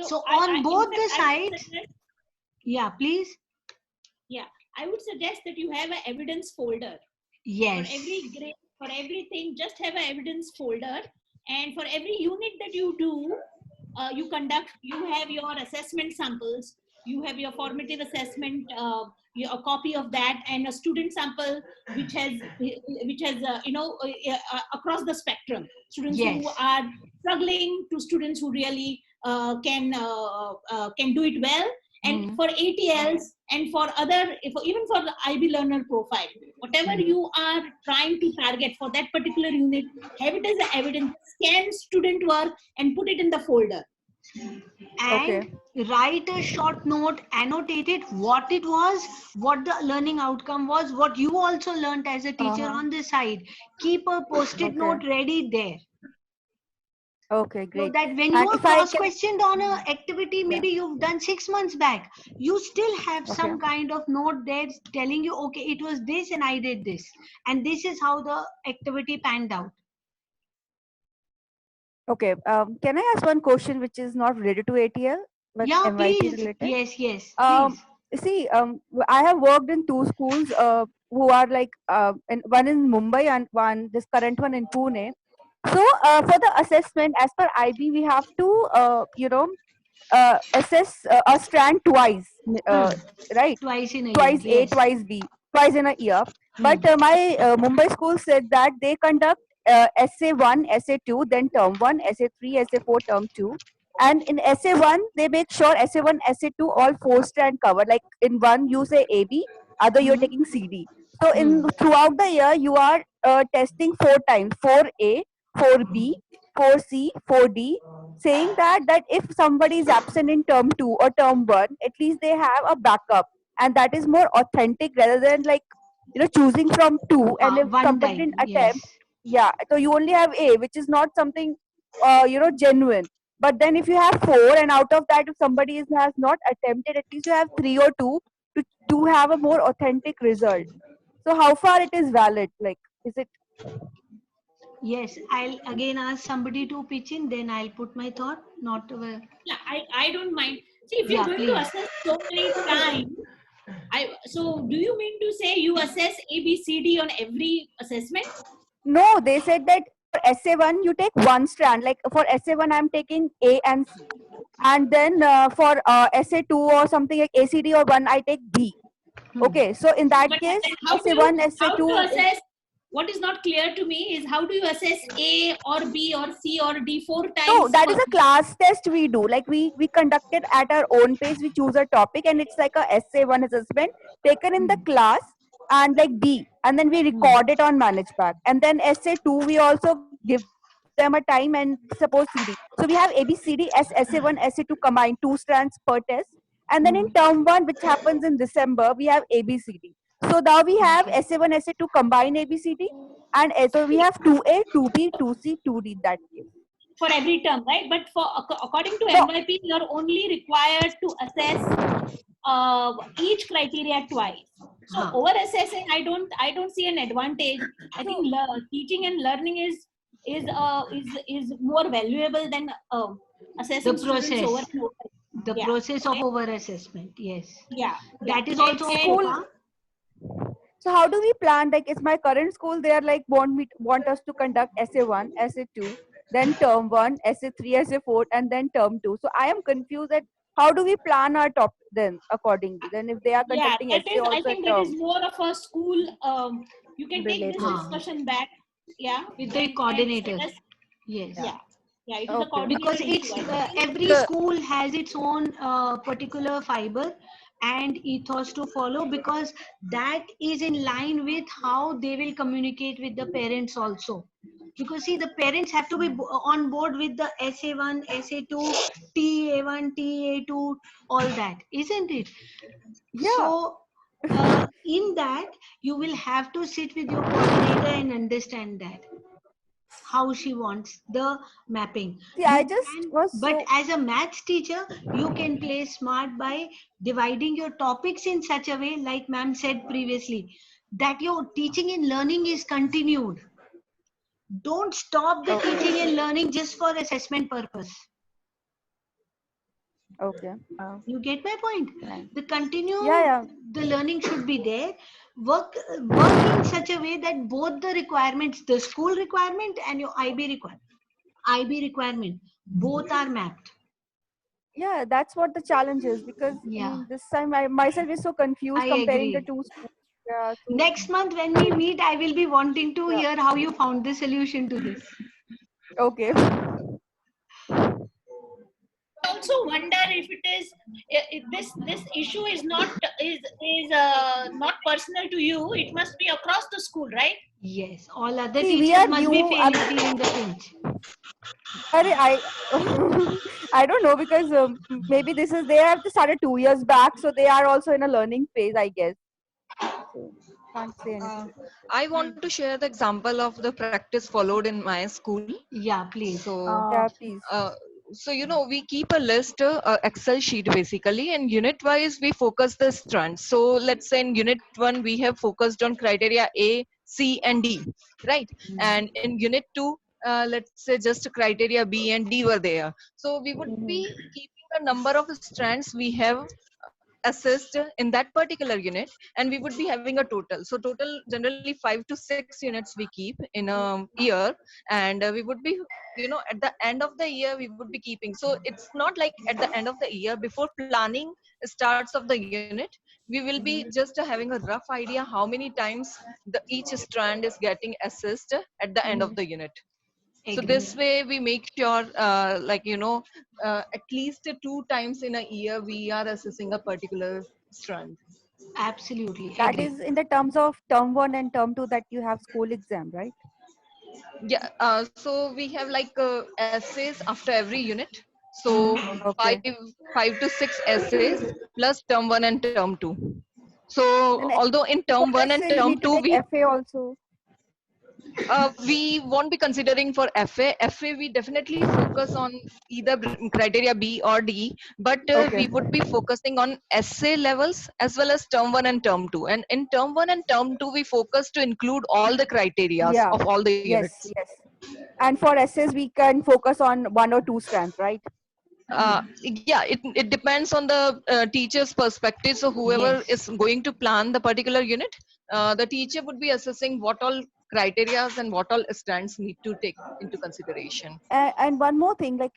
So on both the sides. Yeah, please. Yeah, I would suggest that you have an evidence folder. Yes. For every grade, for everything, just have an evidence folder. And for every unit that you do, you conduct, you have your assessment samples, you have your formative assessment, a copy of that, and a student sample which has across the spectrum. Students who are struggling to students who really can do it well. And for ATLs and for other, even for the IB learner profile, whatever you are trying to target for that particular unit, have it as an evidence, scan student work and put it in the folder. Okay. and write a short note, annotate it, what it was, what the learning outcome was, what you also learned as a teacher on the side. Keep a post-it Okay. note ready there. Okay, So great. that when you And are if I cross can, questioned on a activity yeah. maybe you've done 6 months back, you still have Okay. some kind of note there telling you, okay, it was this and I did this, and this is how the activity panned out. Okay. Can I ask one question which is not related to ATL but Yeah, MYT please. related? Yes, Um, please. see, I have worked in two schools who are like, and one in Mumbai and one, this current one in Pune. So for the assessment, as per IB, we have to, assess a strand twice, Hmm. right? Twice in a year, Twice A, yes. twice B, twice in a year. Hmm. But my Mumbai school said that they conduct SA1, SA2, then term 1, SA3, SA4, term 2. And in SA1, they make sure SA1, SA2, all four strand covered. Like in one, you say AB, other you're Hmm. taking CD. So Hmm. in throughout the year, you are testing four times, 4A, 4B, 4C, 4D, saying that if somebody is absent in term 2 or term 1, at least they have a backup, and that is more authentic rather than like choosing from two, and if One somebody time, didn't yes. attempt, yeah, so you only have A, which is not something genuine. But then if you have four, and out of that if somebody has not attempted, at least you have three or two to have a more authentic result. So how far it is valid, like, is it? Yes, I'll again ask somebody to pitch in, then I'll put my thought. Not Yeah, I don't mind. See, if you're yeah, going to please. assess so many times, so do you mean to say you assess A, B, C, D on every assessment? No, they said that for SA1 you take one strand. Like for SA1, I'm taking A and C, and then for SA2 or something like ACD or one, I take B. Hmm. Okay, so in that But case, then SA1, how do you SA2 is assess? What is not clear to me is how do you assess A or B or C or D four no. times That per? is a class test we do. Like we conduct it at our own pace. We choose a topic, and it's like a SA1 assessment taken in the Hmm. class, and like B, and then we Hmm. record it on ManageBack. And then SA2, we also give them a time and suppose CD. So we have ABCD as SA1, SA2 combined, two strands per test. And then in Hmm. term 1, which happens in December, we have ABCD. So now we have Okay. SA1, SA2 combined ABCD, and so we have 2A, 2B, 2C, 2D in that case. For every term, right? But for according to No, MYP, you're only required to assess each criteria twice. So Huh. over assessing, I don't see an advantage. I think so teaching and learning is more valuable than The assessing students over process. and over. The Yeah, process of over assessment. Yes. yeah, yeah. That is so also And school. FOPA. So how do we plan? Like, it's my current school. They are like want us to conduct SA1, SA2, then term 1, SA3, SA4, and then term 2. So I am confused at how do we plan our top then accordingly. Then if they are yeah, conducting that SA is. I also at think that is terms more of a school. You can take this related. Huh. discussion back. Yeah, With the and coordinators. set us. Yes. Yeah, yeah. It is a Okay. Because coordinator issue. it's I think. every The school has its own particular fiber and ethos to follow, because that is in line with how they will communicate with the parents also. Because see, the parents have to be on board with the SA1, SA2, TA1, TA2, all that, isn't it? yeah. So in that you will have to sit with your coordinator and understand that how she wants the mapping. See, You I just can, was but so as a maths teacher you can play smart by dividing your topics in such a way, like ma'am said previously, that your teaching and learning is continued. Don't stop the okay. teaching and learning just for assessment purpose. Okay. You get my point? Fine. The continue, Yeah, yeah. the learning should be there. Work in such a way that both the requirements, the school requirement and your IB requirement, both are mapped. Yeah, that's what the challenge is, because I Yeah, mean this time I myself is so confused I comparing the agree. two schools. Yeah, so Next month when we meet, I will be wanting to yeah. hear how you found the solution to this. Okay. Also wonder if it is this issue is not personal to you. It must be across the school, right? Yes, all other See, we teachers are must be new. feeling the pinch. Arre, I I don't know because maybe this is they have started 2 years back, so they are also in a learning phase, I guess. So can't say Uh, anything. I want to share the example of the practice followed in my school. Yeah, please. So, Yeah, please. uh, we keep a list, Excel sheet basically, and unit wise we focus the strands. So let's say in unit one we have focused on criteria A, C, and D, right? And in unit two, let's say just criteria B and D were there. So we would Mhm. be keeping the number of strands we have assessed in that particular unit, and we would be having a total. So total generally 5 to 6 units we keep in a year, and we would be, at the end of the year we would be keeping. So it's not like at the end of the year before planning starts of the unit, we will be just having a rough idea how many times each strand is getting assessed at the end of the unit. So Agree. this way we make sure, at least 2 times in a year we are assessing a particular strand. Absolutely That agree. is in the terms of term one and term two that you have school exam, right? Yeah, so we have like essays after every unit. So Mhm. five Okay. 5 to 6 essays plus term one and term two. So Then although in for term one and essay you term need to two take FA also. we won't be considering for FA. FA we definitely focus on either criteria B or D, but Okay. we would be focusing on essay levels as well as term one and term two. And in term one and term two, we focus to include all the criterias Yeah. of all the Yes. units. Yes. And for essays we can focus on one or two strands, right? Yeah, it depends on the teacher's perspective. So whoever Yes. is going to plan the particular unit, the teacher would be assessing what all criterias and what all strands need to take into consideration. And one more thing, like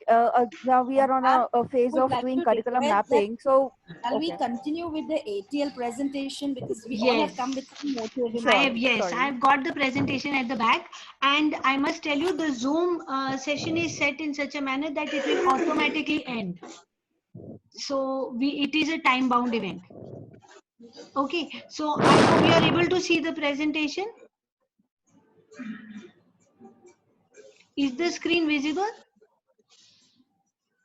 now we are on Ma'am, a phase would of like doing to curriculum request that mapping. So shall we okay, continue with the ATL presentation because we all have Yes. come with some motive in I sure. have, mind. yes, Sorry. I've got the presentation at the back, and I must tell you the Zoom session is set in such a manner that it will automatically end. So it is a time bound event. Okay, so I hope you are able to see the presentation. Is the screen visible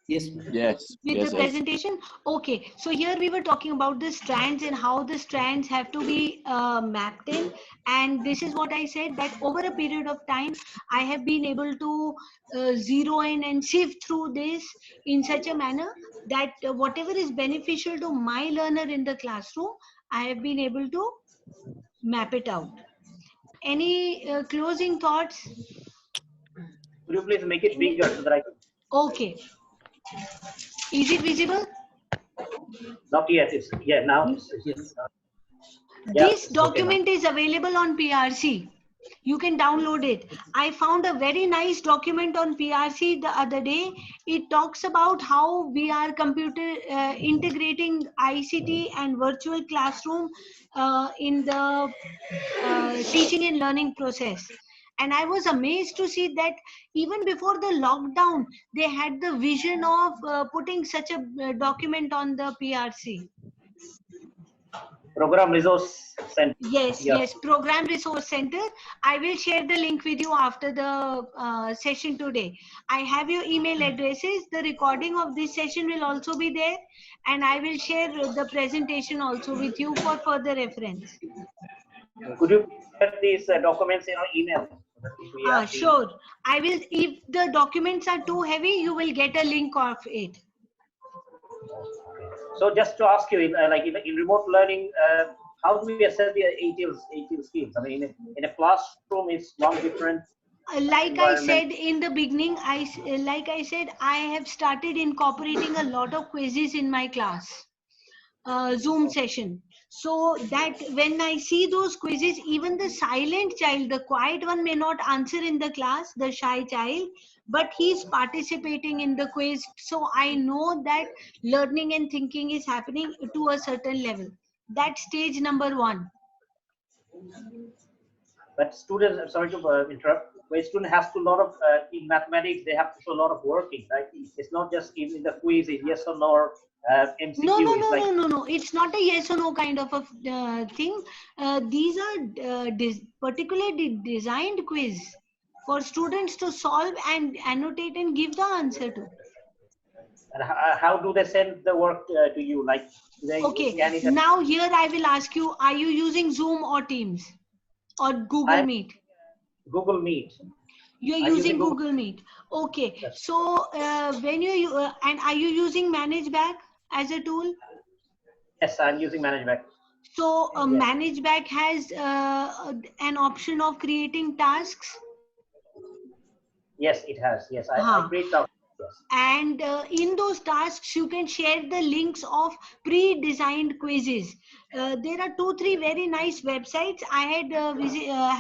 Yes, ma'am. Yes, with the yes, yes. presentation? Okay, so here we were talking about the strands and how the strands have to be mapped in, and this is what I said, that over a period of time I have been able to zero in and sift through this in such a manner that whatever is beneficial to my learner in the classroom, I have been able to map it out. Any closing thoughts? Could you please make it bigger so that I can? Okay, is it visible? Not yet. It's yeah. Now Yes. yeah. This It's okay now. document is available on PRC. You can download it. I found a very nice document on PRC the other day. It talks about how we are computer integrating ICT and virtual classroom in the teaching and learning process. And I was amazed to see that even before the lockdown, they had the vision of putting such a document on the PRC. Program Resource Center. Yes, Yeah. yes, Program Resource Center. I will share the link with you after the session today. I have your email addresses. The recording of this session will also be there, and I will share the presentation also with you for further reference. Could you share these documents in our email so that if we actually? Sure. I will, if the documents are too heavy, you will get a link of it. So just to ask you, like in remote learning, how do we assess the ATL skills? I mean, in a classroom, it's one different Like I environment. said in the beginning, like I said, I have started incorporating a lot of quizzes in my class. Zoom session, so that when I see those quizzes, even the silent child, the quiet one, may not answer in the class, the shy child, but he's participating in the quiz, so I know that learning and thinking is happening to a certain level. That's stage number one. But students, sorry to interrupt, but student has to lot of in mathematics they have to show a lot of working, right? It's not just in the quiz, it's yes or no, No, MCQ. no, It's no, like no, no, no. It's not a yes or no kind of a thing. These are particularly designed quiz for students to solve and annotate and give the answer to. And how do they send the work to you? Like, do they Okay, scan it? now here I will ask you, are you using Zoom or Teams or Google Meet? Google Meet. You're I'm using using Google Meet. Okay, Yes. so when you and are you using ManageBack as a tool? Yes, I'm using ManageBack. So Yes. ManageBack has an option of creating tasks. Yes, it has. Yes, I Huh. create tasks. Yes. And in those tasks you can share the links of pre-designed quizzes. There are 2-3 very nice websites. I had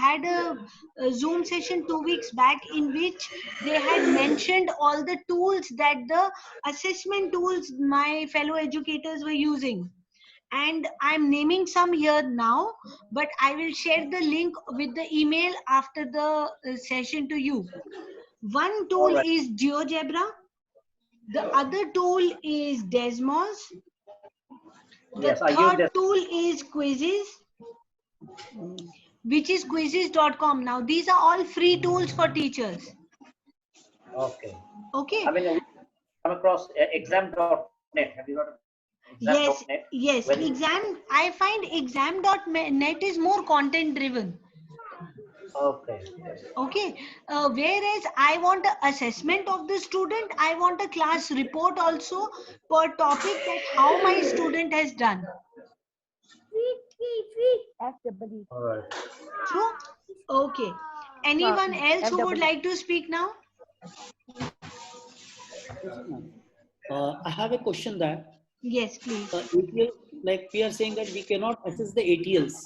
had a Zoom session 2 weeks back in which they had mentioned all the tools that the assessment tools my fellow educators were using, and I'm naming some here now, but I will share the link with the email after the session to you. One tool Alright. is GeoGebra. The other tool is Desmos. The Yes, I use third this. tool is Quizzes, which is quizzes.com. Now, these are all free tools for teachers. Okay. Okay. I mean, we come across exam.net. Have you heard of exam.net? Yes. Exam. I find exam.net is more content driven. Okay. Okay, whereas I want an assessment of the student, I want a class report also per topic that how my student has done. All right. True? Okay. Anyone else who would like to speak now? I have a question that Yes, please. ATL, like we are saying that we cannot assess the ATLs,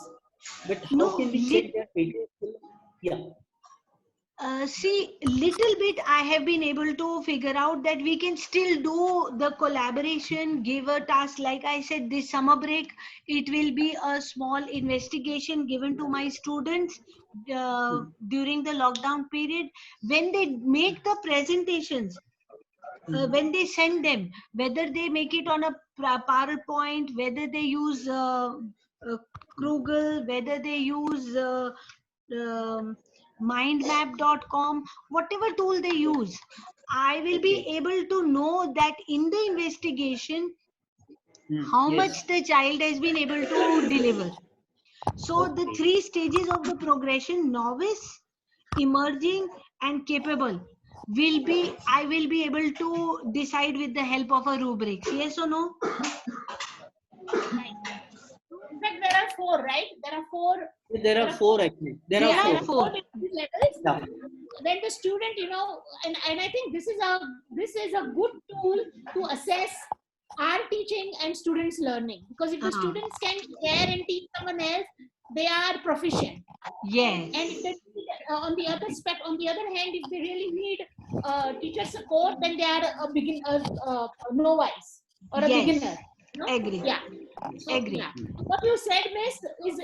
but how No, can we check their ATLs? Yeah. See, little bit I have been able to figure out that we can still do the collaboration, give a task. Like I said, this summer break, it will be a small investigation given to my students during the lockdown period. When they make the presentations, when they send them, whether they make it on a PowerPoint, whether they use Google, whether they use mindmap.com, whatever tool they use, I will be able to know that in the investigation how much the child has been able to deliver. So the 3 stages of the progression, novice, emerging and capable, I will be able to decide with the help of a rubric. Yes or no? In fact, there are 4, right? There are 4 actually. There are 4 levels. Yeah. When the student, and I think this is a good tool to assess our teaching and students learning, because if the students can share and teach someone else, they are proficient. Yes. And if they, on the other hand, if they really need teacher support, then they are a novice or a beginner. No? Agree. Yeah. So, Agree. yeah. What you said, Miss,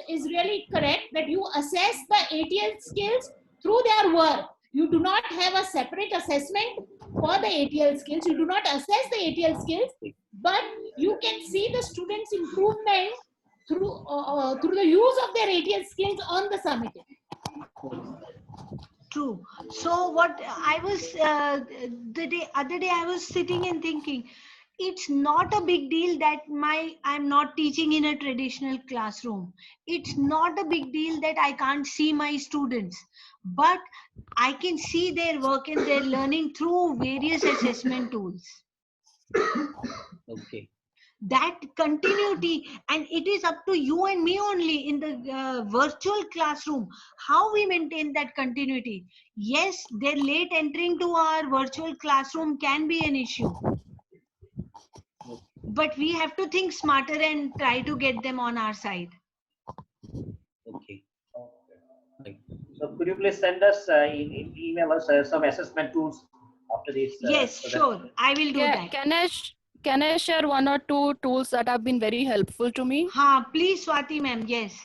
is really correct, that you assess the ATL skills through their work. You do not have a separate assessment for the ATL skills. You do not assess the ATL skills, but you can see the students' improvement through the use of their ATL skills on the summative. True. So what I was other day I was sitting and thinking, it's not a big deal that I'm not teaching in a traditional classroom. It's not a big deal that I can't see my students, but I can see their work and their learning through various assessment tools. Okay. That continuity, and it is up to you and me only in the virtual classroom how we maintain that continuity. Yes, their late entering to our virtual classroom can be an issue, but we have to think smarter and try to get them on our side. Okay. So could you please send us email us some assessment tools after this? Yes, so sure, I will do that. Can I share 1 or 2 tools that have been very helpful to me? Please, Swati ma'am. Yes.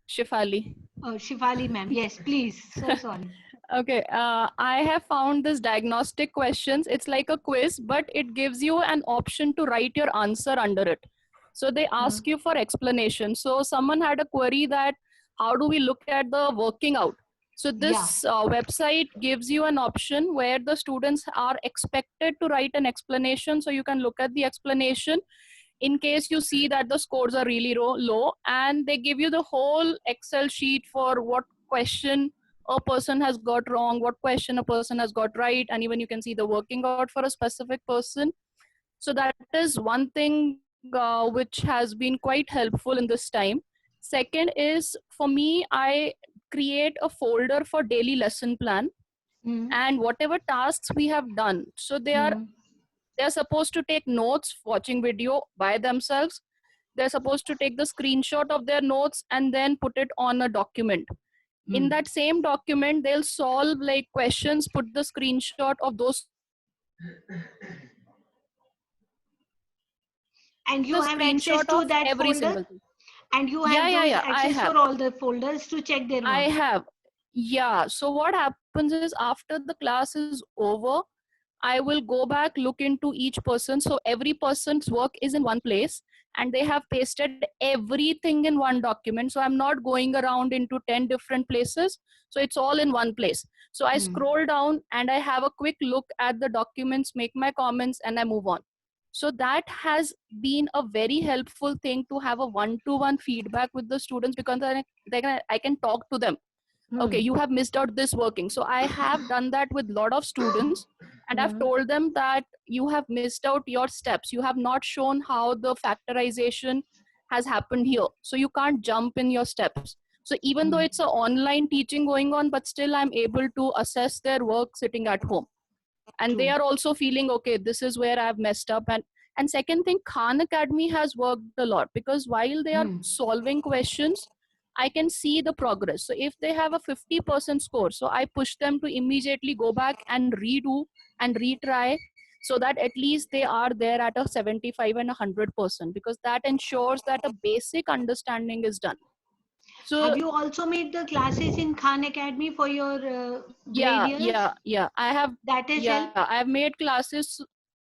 Shifali. Oh, Shifali ma'am. Yes, please. So sorry. Okay, I have found this diagnostic questions. It's like a quiz, but it gives you an option to write your answer under it. So they ask you for explanation. So someone had a query that how do we look at the working out? So this website gives you an option where the students are expected to write an explanation. So you can look at the explanation in case you see that the scores are really low, and they give you the whole Excel sheet for what question a person has got wrong, what question a person has got right, and even you can see the working out for a specific person. So that is one thing which has been quite helpful in this time. Second is, for me, I create a folder for daily lesson plan and whatever tasks we have done. So they're supposed to take notes watching video by themselves. They're supposed to take the screenshot of their notes and then put it on a document. In that same document, they'll solve like questions, put the screenshot of those. And you The have access screenshot to of that every folder? single thing. And you have those I access have. for all the folders to check their work? I have. Yeah. So what happens is after the class is over, I will go back, look into each person. So every person's work is in one place and they have pasted everything in one document. So I'm not going around into 10 different places. So it's all in one place. So I scroll down and I have a quick look at the documents, make my comments, and I move on. So that has been a very helpful thing to have a one-to-one feedback with the students, because I can talk to them. Okay, you have missed out this working. So I have done that with a lot of students, and I've told them that you have missed out your steps. You have not shown how the factorization has happened here. So you can't jump in your steps. So even though it's an online teaching going on, but still I'm able to assess their work sitting at home. And they are also feeling, okay, this is where I've messed up. And second thing, Khan Academy has worked a lot, because while they are solving questions, I can see the progress. So if they have a 50% score, so I push them to immediately go back and redo and retry, so that at least they are there at a 75 and 100%, because that ensures that a basic understanding is done. So have you also made the classes in Khan Academy for your grade years? I have. That has helped? I have made classes.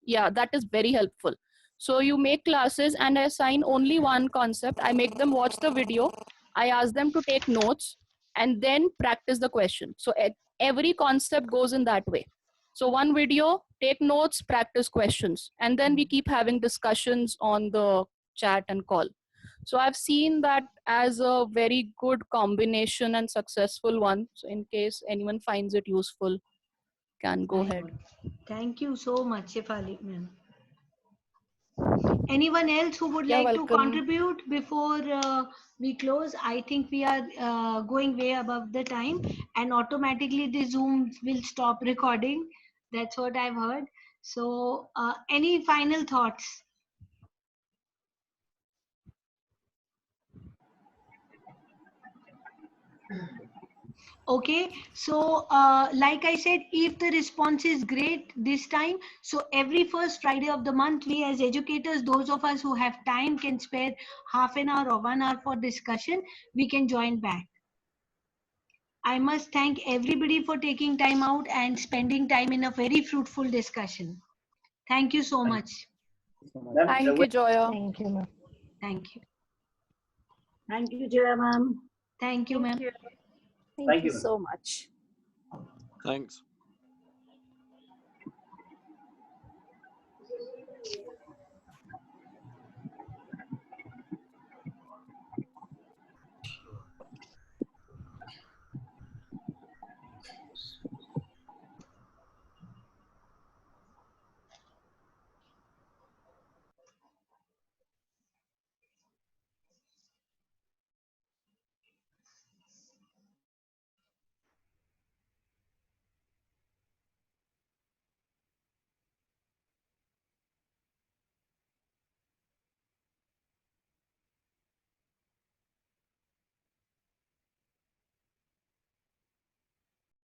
Yeah, that is very helpful. So you make classes and I assign only one concept. I make them watch the video. I ask them to take notes and then practice the question. So every concept goes in that way. So one video, take notes, practice questions, and then we keep having discussions on the chat and call. So I've seen that as a very good combination and successful one. So in case anyone finds it useful, can go ahead. Thank you so much, Shefali ma'am. Anyone else who would You're like to welcome. contribute before we close? I think we are going way above the time, and automatically the Zoom will stop recording. That's what I've heard. So any final thoughts? Okay, so like I said, if the response is great this time, so every first Friday of the month, we as educators, those of us who have time, can spare half an hour or 1 hour for discussion. We can join back. I must thank everybody for taking time out and spending time in a very fruitful discussion. Thank you so much. Thank you, Joya. Thank you, ma'am. Thank you. Thank you, Joya ma'am. Thank you, ma'am. Thank you so much. Thanks.